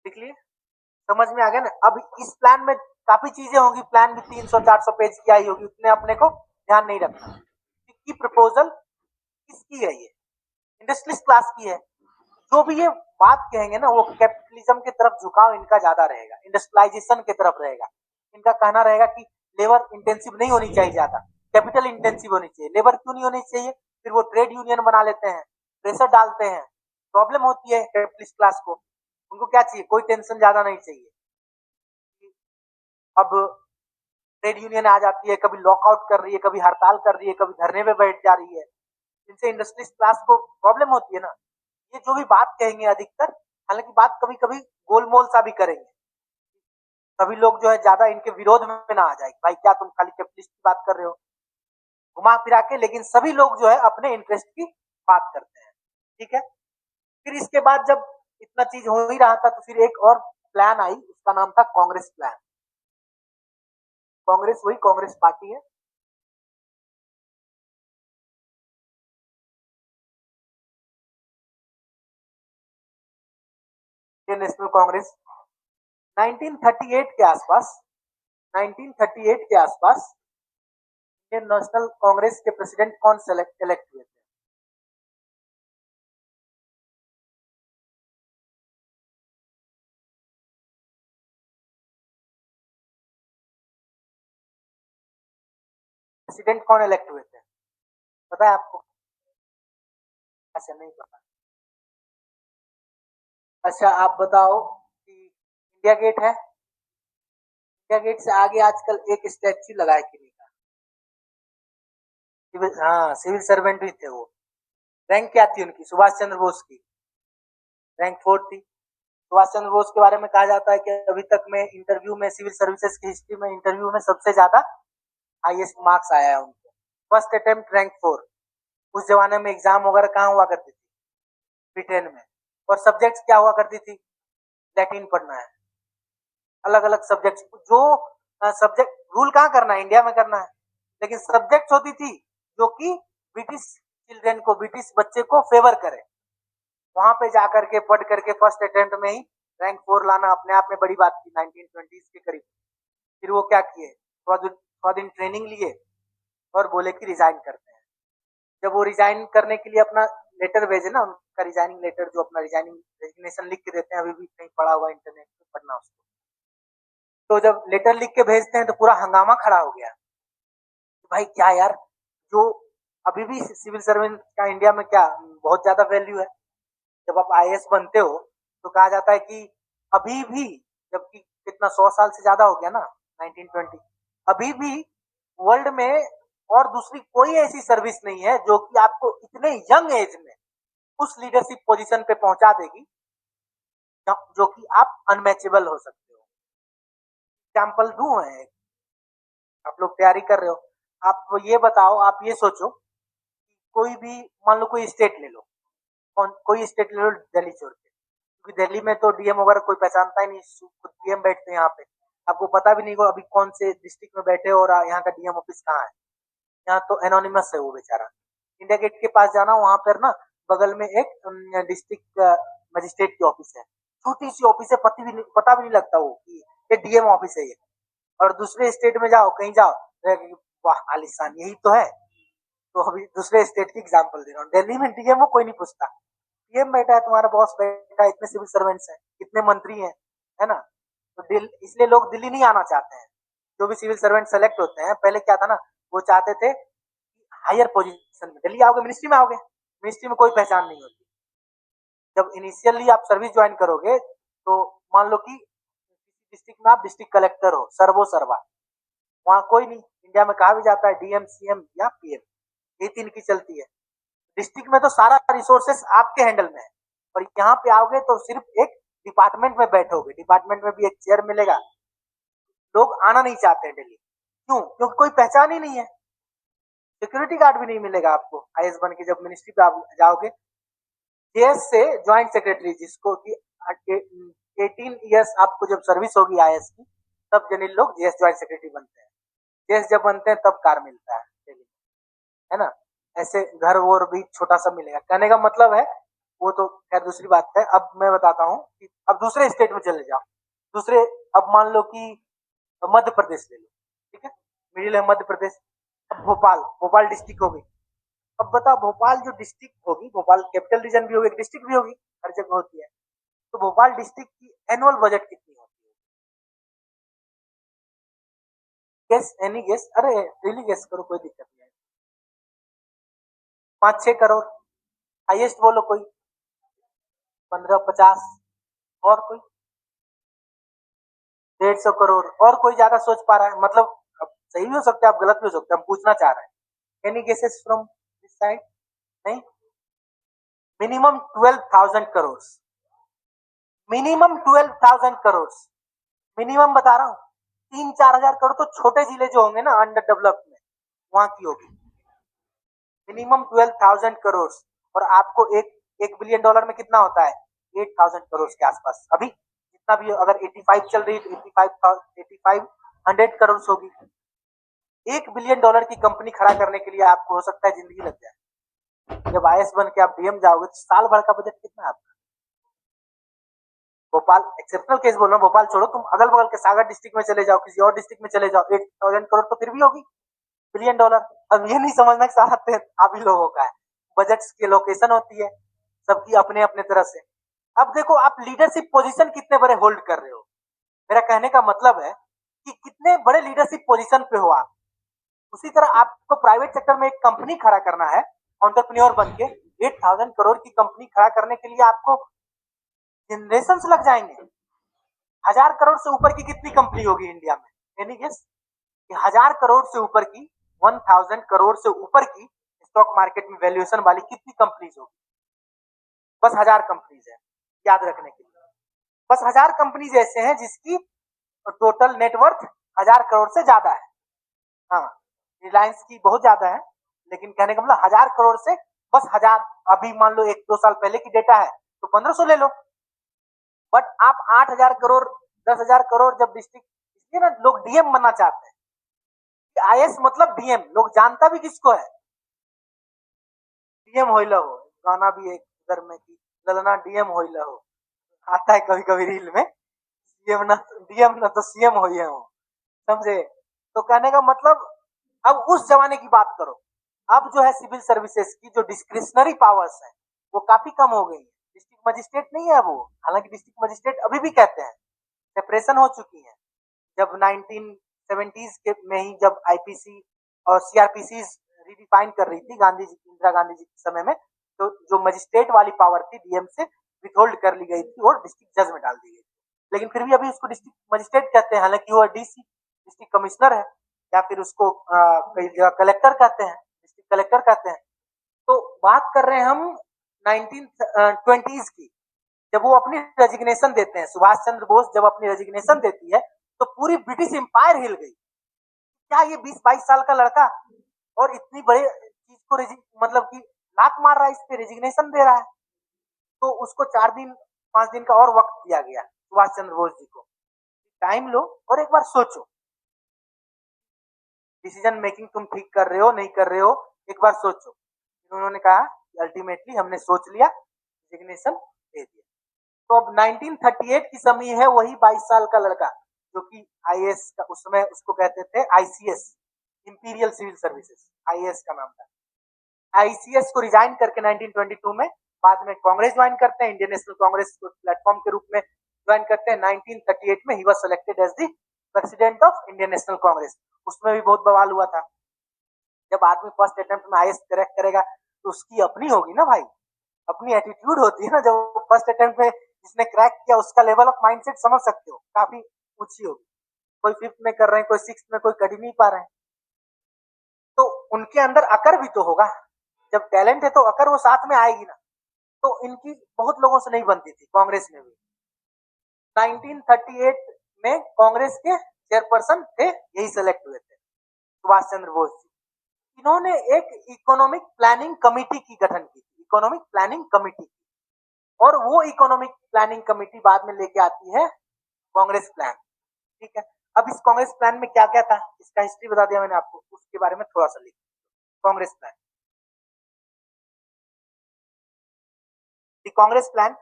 A: देख लिए समझ में आ गया ना। अब इस plan में काफी चीजें होंगी, प्लान भी 300-400 पेज की आई होगी, उतने अपने को ध्यान नहीं रखना। की प्रपोजल किसकी है? ये इंडस्ट्रियलिस्ट क्लास की है। जो भी ये बात कहेंगे ना वो कैपिटलिज्म की तरफ झुकाव इनका ज्यादा रहेगा, इंडस्ट्रियलाइजेशन की तरफ रहेगा। इनका कहना रहेगा कि लेबर इंटेंसिव नहीं होनी चाहिए, ज्यादा कैपिटल इंटेंसिव होनी चाहिए। लेबर क्यों नहीं होनी चाहिए? फिर वो ट्रेड यूनियन बना लेते हैं, प्रेशर डालते हैं, प्रॉब्लम होती है कैपिटलिस्ट क्लास को। उनको क्या चाहिए? कोई टेंशन ज्यादा नहीं चाहिए। अब ट्रेड यूनियन आ जाती है, कभी लॉकआउट कर रही है, कभी हड़ताल कर रही है, कभी धरने पे बैठ जा रही है, इनसे इंडस्ट्रियलिस्ट क्लास को प्रॉब्लम होती है ना। ये जो भी बात कहेंगे अधिकतर, हालांकि बात कभी कभी गोलमोल सा भी करेंगे, सभी लोग जो है ज्यादा इनके विरोध में ना आ जाए, भाई क्या तुम खाली कैपिटलिस्ट की बात कर रहे हो, घुमा फिरा के। लेकिन सभी लोग जो है अपने इंटरेस्ट की बात करते हैं, ठीक है। फिर इसके बाद जब इतना चीज हो ही रहा था तो फिर एक और प्लान आई, उसका नाम था कांग्रेस प्लान। कांग्रेस वही कांग्रेस पार्टी है, इंडियन नेशनल कांग्रेस। 1938 के आसपास 1938 के आसपास इंडियन नेशनल कांग्रेस के प्रेसिडेंट कौन सेलेक्ट इलेक्ट हुए थे? प्रेसिडेंट कौन इलेक्ट हुए थे, पता है आपको? अच्छा, नहीं पता। अच्छा, आप बताओ कि इंडिया गेट है, इंडिया गेट से आगे आजकल एक स्टैच्यू लगा है किन्हीं का, हाँ सिविल सर्वेंट भी थे वो। रैंक क्या थी उनकी? सुभाष चंद्र बोस की रैंक 4 थी। सुभाष चंद्र बोस के बारे में कहा जाता है कि अभी तक में इंटरव्यू में, सिविल सर्विसेज की हिस्ट्री में इंटरव्यू में सबसे ज्यादा हाईएस्ट मार्क्स आया है उनको। First attempt rank 4। उस जमाने में एग्जाम वगैरह कहाँ हुआ करती थी? ब्रिटेन में। और सब्जेक्ट्स क्या हुआ करती थी? लैटिन पढ़ना है, अलग अलग सब्जेक्ट। जो सब्जेक्ट रूल कहाँ करना है? इंडिया में करना है। लेकिन सब्जेक्ट होती थी जो कि ब्रिटिश चिल्ड्रेन को, ब्रिटिश बच्चे को फेवर करे। वहां पे जाकर के पढ़ करके फर्स्ट अटेम्प्ट में ही रैंक 4 लाना अपने आप में बड़ी बात थी 1920 के करीब। फिर वो क्या किए, थोड़ा दिन ट्रेनिंग लिए और बोले कि रिजाइन करते हैं। जब वो रिजाइन करने के लिए अपना लेटर भेजे ना, उनका रिजाइनिंग लेटर, जो अपना रिजाइनिंग रेजिग्नेशन लिख के देते हैं, अभी भी कहीं पड़ा हुआ इंटरनेट पे, पढ़ना उसको। तो जब लेटर लिख के भेजते हैं तो पूरा हंगामा खड़ा हो गया, भाई क्या यार, जो अभी भी सिविल सर्वेंट का इंडिया में क्या बहुत ज्यादा वैल्यू है। जब आप आईएएस बनते हो तो कहा जाता है कि अभी भी, जबकि कितना 100 साल से ज्यादा हो गया ना, 1920, अभी भी वर्ल्ड में और दूसरी कोई ऐसी सर्विस नहीं है जो कि आपको इतने यंग एज में उस लीडरशिप पोजीशन पे पहुंचा देगी जो कि आप अनमैचेबल हो सकते हो। एग्जाम्पल दू है, आप लोग तैयारी कर रहे हो, आप ये बताओ, आप ये सोचो, कोई भी मान लो कोई स्टेट ले लो, कोई स्टेट ले लो दिल्ली छोड़ के, क्योंकि दिल्ली में तो डीएम वगैरह कोई पहचानता ही नहीं, खुद डीएम बैठते हैं यहाँ पे, आपको पता भी नहीं हो अभी कौन से डिस्ट्रिक्ट में बैठे हो और यहाँ का डीएम ऑफिस कहाँ है। यहाँ तो एनोनिमस है वो बेचारा। इंडिया गेट के पास जाना, वहां पर ना बगल में एक डिस्ट्रिक्ट मजिस्ट्रेट की ऑफिस है, छोटी सी ऑफिस है, पता भी नहीं लगता वो कि ये डीएम ऑफिस है ये। और दूसरे स्टेट में जाओ, कहीं जाओ, वाह आलिशान, यही तो है। तो अभी दूसरे स्टेट की एग्जांपल दे रहा हूँ। दिल्ली में डीएम को कोई नहीं पूछता, पीएम बैठा है, तुम्हारा बॉस बैठा है, इतने सिविल सर्वेंट्स हैं, इतने मंत्री हैं, है ना। तो इसलिए लोग दिल्ली नहीं आना चाहते हैं। जो भी सिविल सर्वेंट सेलेक्ट होते हैं, पहले क्या था ना, वो चाहते थे हायर पोजीशन में, दिल्ली आओगे मिनिस्ट्री में आओगे, मिनिस्ट्री में कोई पहचान नहीं होती। जब इनिशियली आप सर्विस ज्वाइन करोगे तो मान लो कि डिस्ट्रिक्ट में आप डिस्ट्रिक्ट कलेक्टर हो, सर्वो सर्वा, वहां कोई नहीं, इंडिया में कहा भी जाता है डीएम सीएम या पीएम, ये तीन की चलती है। डिस्ट्रिक्ट में तो सारा रिसोर्सेस आपके हैंडल में है, और यहाँ पे आओगे तो सिर्फ एक डिपार्टमेंट में बैठोगे, डिपार्टमेंट में भी एक चेयर मिलेगा। लोग आना नहीं चाहते हैं दिल्ली, क्यों? क्योंकि कोई पहचान ही नहीं है, सिक्योरिटी गार्ड भी नहीं मिलेगा आपको। आईएएस बन के जब मिनिस्ट्री पे आप जाओगे, जेएस से ज्वाइंट सेक्रेटरी, जिसको कि 18 ईयर्स आपको जब सर्विस होगी आईएएस की, तब जनरल लोग जेएस ज्वाइंट सेक्रेटरी बनते हैं। जेएस जब बनते हैं तब कार मिलता है दिल्ली में, है ना। ऐसे घर और भी छोटा सा मिलेगा, कहने का मतलब है। वो तो खैर दूसरी बात है। अब मैं बताता हूँ कि अब दूसरे स्टेट में चले जाओ, दूसरे, अब मान लो कि मध्य प्रदेश ले लो, ठीक है, मिडिल है मध्य प्रदेश। अब भोपाल, भोपाल डिस्ट्रिक्ट होगी। अब बताओ, भोपाल जो डिस्ट्रिक्ट होगी, भोपाल कैपिटल रीजन भी होगी, एक डिस्ट्रिक्ट भी होगी, हर जगह होती है। तो भोपाल डिस्ट्रिक्ट की एनुअल बजट कितनी होती है? Guess, any guess? अरे रियली गेस करो, कोई दिक्कत नहीं है। 5-6 करोड़, हाईएस्ट बोलो कोई। 15-50, और कोई? 150 करोड़, और कोई ज्यादा सोच पा रहा है? मतलब अब सही भी हो सकता है, आप गलत भी हो सकते हैं, हम पूछना चाह रहे हैं। Any guesses from this side? नहीं, minimum 12,000 crore, minimum 12,000 crore, minimum बता रहा हूँ। 3-4 हजार करोड़ तो छोटे जिले जो होंगे ना अंडर डेवलप्ड में, वहां की होगी। मिनिमम 12,000 करोड़, और आपको $1 बिलियन में कितना होता है? 8,000 करोड़ के आसपास। अभी जितना भी, अगर 85 चल रही है तो 85,100 होगी। $1 बिलियन की कंपनी खड़ा करने के लिए आपको हो सकता है जिंदगी लग जाए। जब आईएएस बन के आप डीएम जाओगे तो साल भर का बजट कितना है आपका? भोपाल एक्सेप्शनल केस बोल रहा हूँ, भोपाल छोड़ो, तुम अगल बगल के सागर डिस्ट्रिक्ट में चले जाओ, किसी और डिस्ट्रिक्ट में चले जाओ, 8,000 करोड़ तो फिर भी होगी। $1 बिलियन। अब ये नहीं समझना चाहते आप ही लोगों का है, बजट की लोकेशन होती है सबकी अपने अपने तरह से। अब देखो, आप लीडरशिप पोजीशन कितने बड़े होल्ड कर रहे हो, मेरा कहने का मतलब है कि कितने बड़े लीडरशिप पोजीशन पे हो आप। उसी तरह आपको प्राइवेट सेक्टर में एक कंपनी खड़ा करना है, एंटरप्रेन्योर बन के 8,000 करोड़ की कंपनी खड़ा करने के लिए आपको जनरेशन लग जाएंगे। 1,000 करोड़ से ऊपर की कितनी कंपनी होगी इंडिया में? Any guess? 1,000 करोड़ से ऊपर की, 1,000 करोड़ से ऊपर की स्टॉक मार्केट में वैल्यूएशन वाली कितनी कंपनीज होगी? बस 1,000 कंपनीज है, याद रखने के लिए। बस 1,000 कंपनीज ऐसे हैं जिसकी टोटल नेटवर्थ 1,000 करोड़ से ज्यादा है। हाँ, रिलायंस की बहुत ज्यादा है, लेकिन कहने का मतलब 1,000 करोड़ से बस 1,000। अभी मान लो 1-2 साल पहले की डेटा है तो 1,500 ले लो, बट आप 8,000 करोड़, 10,000 करोड़ जब डिस्ट्रिक्ट, इसलिए ना लोग डीएम बनना चाहते हैं। आईएएस मतलब डीएम, लोग जानता भी किसको है? डीएम होइला हो, गाना भी एक उधर में कि ललना डीएम होइला हो, आता है कभी कभी रील में। सीएम ना, डीएम ना तो सीएम हो, समझे? तो कहने का मतलब, अब उस जमाने की बात करो। अब जो है सिविल सर्विसेज की जो डिस्क्रिशनरी पावर्स है वो काफी कम हो गई है। डिस्ट्रिक्ट मजिस्ट्रेट नहीं है वो, हालांकि डिस्ट्रिक्ट मजिस्ट्रेट अभी भी कहते हैं, सेपरेशन हो चुकी है। जब 1970s के में ही जब आईपीसी और सीआरपीसी रिडिफाइन कर रही थी गांधी जी, इंदिरा गांधी जी के समय में, तो जो मजिस्ट्रेट वाली पावर थी डीएम से विथहोल्ड कर ली गई थी और डिस्ट्रिक्ट जज में डाल दी गई थी। लेकिन फिर भी अभी उसको डिस्ट्रिक्ट मजिस्ट्रेट कहते हैं, हालांकि वो डीसी डिस्ट्रिक्ट कमिश्नर है, या फिर उसको कई जगह कलेक्टर कहते हैं, डिस्ट्रिक्ट कलेक्टर कहते हैं। तो बात कर रहे हैं हम 1920s की, जब वो अपनी रेजिग्नेशन देते हैं, सुभाष चंद्र बोस जब अपनी रेजिग्नेशन देती है तो पूरी ब्रिटिश एम्पायर हिल गई। क्या ये 20-22 साल का लड़का और इतनी बड़े चीज को मतलब कि लात मार रहा है, इस पे रेजिग्नेशन दे रहा है। तो उसको 4 दिन 5 दिन का और वक्त दिया गया सुभाष चंद्र बोस जी को, टाइम लो और एक बार सोचो, डिसीजन मेकिंग तुम ठीक कर रहे हो नहीं कर रहे हो, एक बार सोचो। उन्होंने कहा कि अल्टीमेटली हमने सोच लिया, रेजिग्नेशन दे दिया। तो अब 1938 की समी है, वही 22 साल का लड़का जो कि आईएएस का, उस समय उसको कहते थे ICS, imperial civil services, IAS का नाम था। आईसीएस को रिजाइन करके 1922 में बाद में कांग्रेस ज्वाइन करते हैं, इंडियन नेशनल कांग्रेस को प्लेटफॉर्म के रूप में ज्वाइन करते हैं। 1938 में ही was selected as the president of Indian National Congress. उसमें भी बहुत बवाल हुआ था। जब आदमी फर्स्ट अटेम्प्ट में आईएएस क्रैक करेगा तो उसकी अपनी होगी ना भाई, अपनी एटीट्यूड होती है ना। जब फर्स्ट अटेम्प्ट में जिसने क्रैक किया उसका लेवल ऑफ माइंडसेट समझ सकते हो, काफी ऊंची होगी। कोई फिफ्थ में कर रहे हैं, कोई सिक्स में, कोई कर ही नहीं पा रहे हैं। तो उनके अंदर अकड़ भी तो होगा। जब टैलेंट है तो अकड़ वो साथ में आएगी ना। तो इनकी बहुत लोगों से नहीं बनती थी कांग्रेस में भी। 1938 में कांग्रेस के चेयरपर्सन थे, यही सेलेक्ट हुए थे, सुभाष चंद्र बोस जी। इन्होंने एक इकोनॉमिक प्लानिंग कमेटी की गठन की थी, इकोनॉमिक प्लानिंग कमेटी, और वो इकोनॉमिक प्लानिंग कमेटी बाद में लेके आती है कांग्रेस प्लान। ठीक है, अब इस कांग्रेस प्लान में क्या क्या था इसका हिस्ट्री बता दिया मैंने आपको, उसके बारे में थोड़ा सा लिख। Congress plan, the Congress plan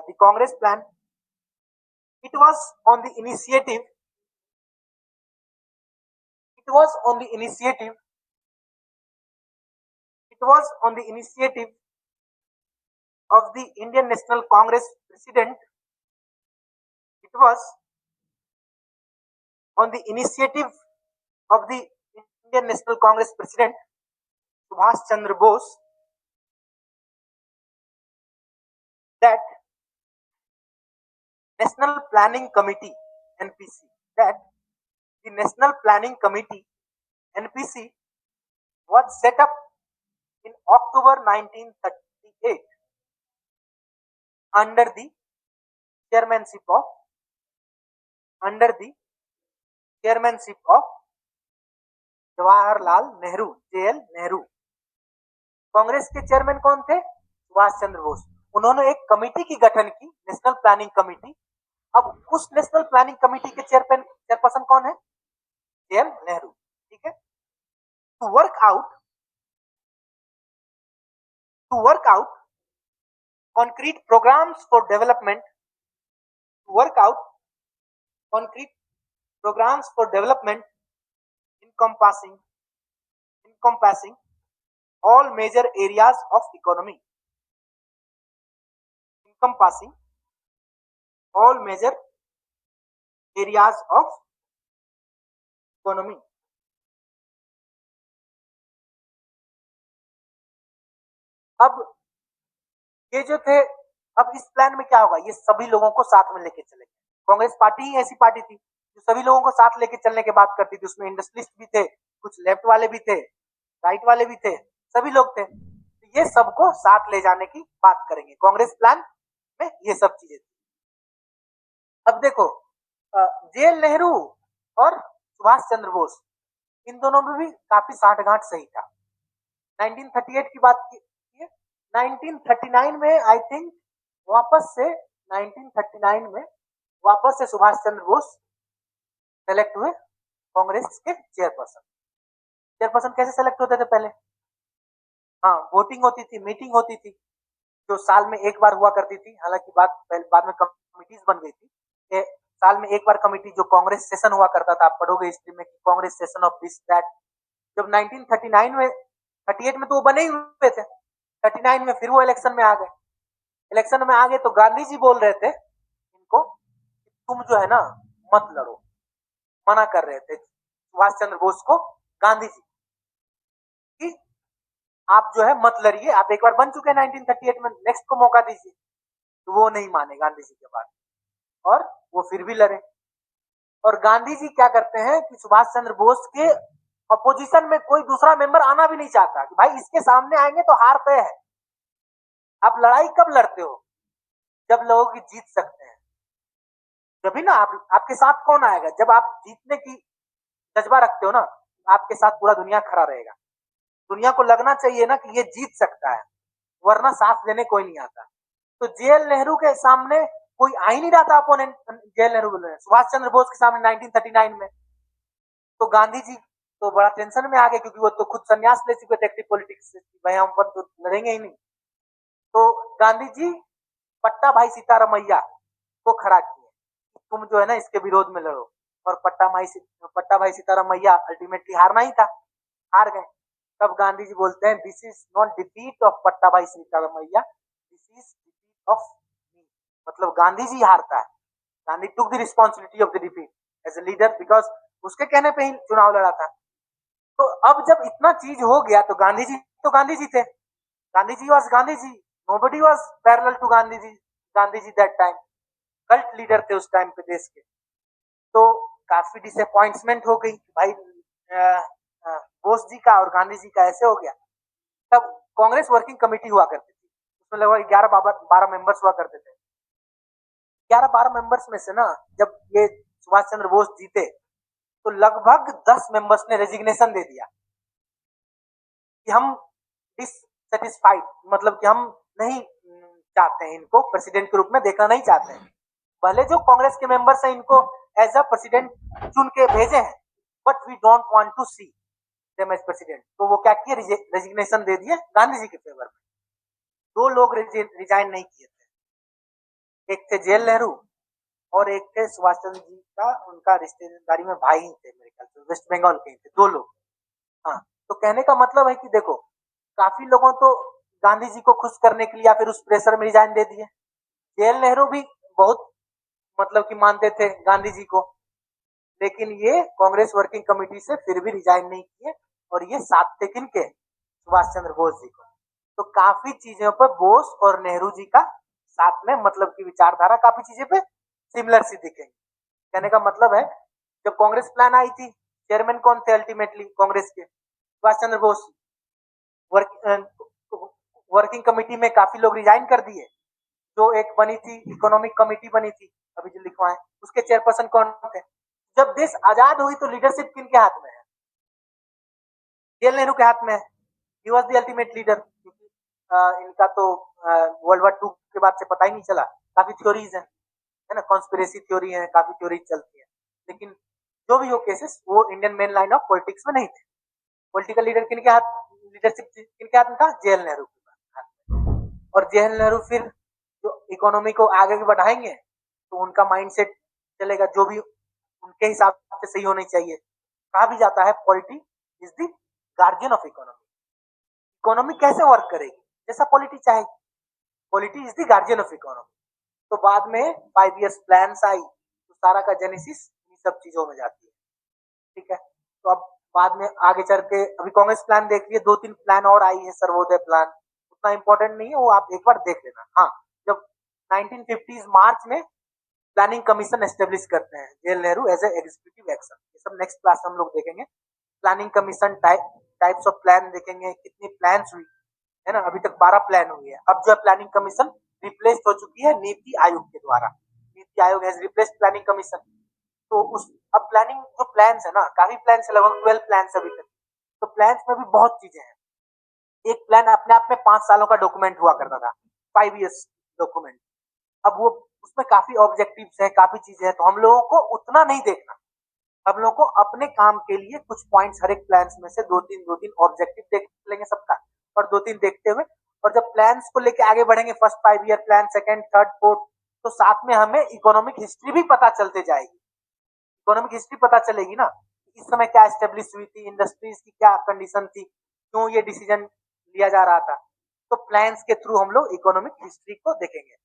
A: the Congress plan, it was on the initiative, it was on the initiative, it was on the initiative of the Indian National Congress President, it was on the initiative of the Indian National Congress President Subhash Chandra Bose that National Planning Committee NPC, that the National Planning Committee NPC was set up in October 1938 under the chairmanship of Jawaharlal Nehru, JL Nehru. Congress के chairman कौन थे? सुभाष चंद्र बोस। उन्होंने एक committee की गठन की, national planning committee. अब उस नेशनल प्लानिंग कमेटी के चेयरपर्सन कौन है? JL नेहरू। ठीक है, to work out concrete programs for development, to work out concrete programs for development encompassing all major areas of economy, encompassing all major areas of economy। अब ये जो थे, अब इस प्लान में क्या होगा, ये सभी लोगों को साथ में लेके चलेंगे। कांग्रेस पार्टी ही ऐसी पार्टी थी जो सभी लोगों को साथ लेके चलने की बात करती थी। उसमें इंडस्ट्रियलिस्ट भी थे, कुछ लेफ्ट वाले भी थे, राइट वाले भी थे, सभी लोग थे। तो ये सबको साथ ले जाने की बात करेंगे कांग्रेस प्लान में, ये सब चीजें थी। अब देखो, JL नेहरू और सुभाष चंद्र बोस, इन दोनों में भी काफी साठगांठ सही था। 1938 की बात की, 1939 में आई थिंक वापस से 1939 में वापस से सुभाष चंद्र बोस सेलेक्ट हुए कांग्रेस के चेयरपर्सन। चेयरपर्सन कैसे सेलेक्ट होते थे पहले? हाँ, वोटिंग होती थी, मीटिंग होती थी, जो साल में एक बार हुआ करती थी। हालांकि बाद में कमिटीज बन गई थी। साल में एक बार कमिटी, जो कांग्रेस सेशन हुआ करता था, आप पढ़ोगे हिस्ट्री में कि Congress session of this that. जब 1939 में, 38 में तो वो बने ही हुए थे, 39 में फिर वो इलेक्शन में आ गए। इलेक्शन में आ गए तो गांधी जी बोल रहे थे इनको, तुम जो है ना मत लड़ो, मना कर रहे थे सुभाष चंद्र बोस को गांधी जी कि आप जो है मत लड़िए, आप एक बार बन चुके हैं 1938 में, नेक्स्ट को मौका दीजिए। तो वो नहीं माने गांधी जी के बात, और वो फिर भी लड़े। और गांधी जी क्या करते हैं कि सुभाष चंद्र बोस के अपोजिशन में कोई दूसरा मेंबर आना भी नहीं चाहता कि भाई इसके सामने आएंगे तो हार तय है। आप लड़ाई कब लड़ते हो? जब लोगों की जीत सकते हैं, तभी ना आपके साथ कौन आएगा? जब आप जीतने की जज्बा रखते हो ना, आपके साथ पूरा दुनिया खड़ा रहेगा। दुनिया को लगना चाहिए ना कि ये जीत सकता है, वरना साथ देने कोई नहीं आता। तो JL नेहरू के सामने कोई आ ही नहीं रहा था अपोनेंट। JL नेहरू बोल रहे हैं सुभाष चंद्र बोस के सामने 1939 में। तो गांधी जी तो बड़ा टेंशन में आ गए, क्योंकि वो तो खुद संन्यास ले चुके थे एक्टिव पॉलिटिक्स से, भाई हम पर तो लड़ेंगे ही नहीं। तो गांधी जी पट्टा भाई सीतारामैया को खड़ा किए, तुम जो है ना इसके विरोध में लड़ो, और पट्टा भाई सीतारामैया अल्टीमेटली हारना ही था, हार गए। तब गांधी जी बोलते हैं this is not defeat of Pattabhi Sitaramayya, this is defeat of me, मतलब गांधी जी हारता है, Gandhi took the responsibility of the defeat as a leader, because उसके कहने पे ही चुनाव लड़ा था। तो अब जब इतना चीज हो गया तो गांधी जी थे, Gandhi ji was Gandhi ji, nobody was parallel to Gandhi ji that time, cult leader थे उस टाइम पे देश के। तो काफी डिसअपॉइंटमेंट हो गई भाई बोस जी का और गांधी जी का ऐसे हो गया। तब कांग्रेस वर्किंग कमेटी हुआ करती थी, उसमें लगभग 11-12 मेंबर्स हुआ करते थे। 11-12 मेंबर्स में से ना जब ये सुभाष चंद्र बोस जीते तो लगभग 10 मेंबर्स ने रेजिग्नेशन दे दिया कि हम डिससेटिस्फाइड, मतलब कि हम नहीं चाहते हैं, इनको प्रेसिडेंट के रूप में देखना नहीं चाहते हैं। भले जो कांग्रेस के मेंबर्स हैं इनको एज अ प्रेसिडेंट चुन के भेजे हैं, but we don't want to see them as president. तो वो क्या किए, रेजिग्नेशन दे दिए गांधी जी के फेवर में। 2 लोग रिजाइन नहीं किए थे, एक थे जेल नेहरू और एक थे सुभाष चंद्र जी का, उनका रिश्तेदारी में भाई ही थे मेरे ख्याल से, वेस्ट बंगाल के थे 2 लोग। हाँ, तो कहने का मतलब है कि देखो काफी लोगों तो गांधी जी को खुश करने के लिए या फिर उस प्रेशर में रिजाइन दे दिए। जेल नेहरू भी बहुत मतलब कि मानते थे गांधी जी को, लेकिन ये कांग्रेस वर्किंग कमेटी से फिर भी रिजाइन नहीं किए, और ये साथ थे किनके, सुभाष चंद्र बोस जी को। तो काफी चीजों पर बोस और नेहरू जी का साथ में मतलब की विचारधारा काफी चीजें पे सिमिलर सी दिखेंगी। कहने का मतलब है जब कांग्रेस प्लान आई थी, चेयरमैन कौन थे अल्टीमेटली कांग्रेस के, सुभाष चंद्र बोस। वर्किंग कमेटी में काफी लोग रिजाइन कर दिए। जो एक बनी थी इकोनॉमिक कमेटी बनी थी, अभी जो लिखवाए, उसके चेयरपर्सन कौन थे। जब देश आजाद हुई तो लीडरशिप किनके हाथ में है, जेल नेहरू के हाथ में है। ही वॉज द अल्टीमेट लीडर, क्योंकि इनका तो वर्ल्ड वॉर 2 के बाद से पता ही नहीं चला। काफी थ्योरीज है ना, कॉन्स्पिरेसी थ्योरी है, काफी थ्योरीज चलती है, लेकिन जो भी हो केसेस वो Indian main line of politics में नहीं थे। पॉलिटिकल लीडर किनके हाथ, लीडरशिप किनके हाथ में था, जेल नेहरू के हाथ में। और जेल नेहरू फिर जो इकोनॉमी को आगे बढ़ाएंगे तो उनका माइंडसेट चलेगा जो भी उनके हिसाब से सही होनी चाहिए। कहा भी जाता है polity is the guardian of economy. Economy कैसे वर्क करेगी, जैसा पॉलिटी चाहेगी, polity is the guardian of economy. तो बाद में 5 ईयर्स प्लान आई तो सारा का जेनेसिस इन सब चीजों में जाती है। ठीक है, तो अब बाद में आगे चल के अभी कांग्रेस प्लान देख लिए, 2-3 प्लान और आई है, सर्वोदय प्लान उतना इंपॉर्टेंट नहीं है, वो आप एक बार देख लेना। हाँ, जब 1950s मार्च में प्लानिंग कमीशन एस्टेब्लिश करते हैं JL Nehru as a executive action, ये सब नेक्स्ट क्लास हम लोग देखेंगे। Planning commission types of plan देखेंगे, कितनी प्लान हुई है ना, अभी तक 12 प्लान हुई है। अब जो है प्लानिंग कमीशन रिप्लेस हो चुकी है नीति आयोग के द्वारा, NITI Aayog has replaced planning commission. तो उस अब प्लानिंग जो प्लान है ना, काफी प्लान है, लगभग 12 प्लान अभी तक। तो प्लान में भी बहुत चीजें हैं। एक प्लान अपने आप में 5 सालों का डॉक्यूमेंट हुआ करता था, 5 ईयर्स डॉक्यूमेंट। अब वो उसमें काफी ऑब्जेक्टिव्स है, काफी चीजें हैं, तो हम लोगों को उतना नहीं देखना। हम लोगों को अपने काम के लिए कुछ पॉइंट्स हर एक प्लान में से 2-3 ऑब्जेक्टिव देख लेंगे सबका, और 2-3 देखते हुए, और जब प्लान्स को लेके आगे बढ़ेंगे, first 5 year plan, second, third, fourth, तो साथ में हमें इकोनॉमिक हिस्ट्री भी पता चलते जाएगी। इकोनॉमिक हिस्ट्री पता चलेगी ना, इस समय क्या एस्टेब्लिश हुई थी, इंडस्ट्रीज की क्या कंडीशन थी, क्यों ये डिसीजन लिया जा रहा था। तो प्लान्स के थ्रू हम लोग इकोनॉमिक हिस्ट्री को देखेंगे।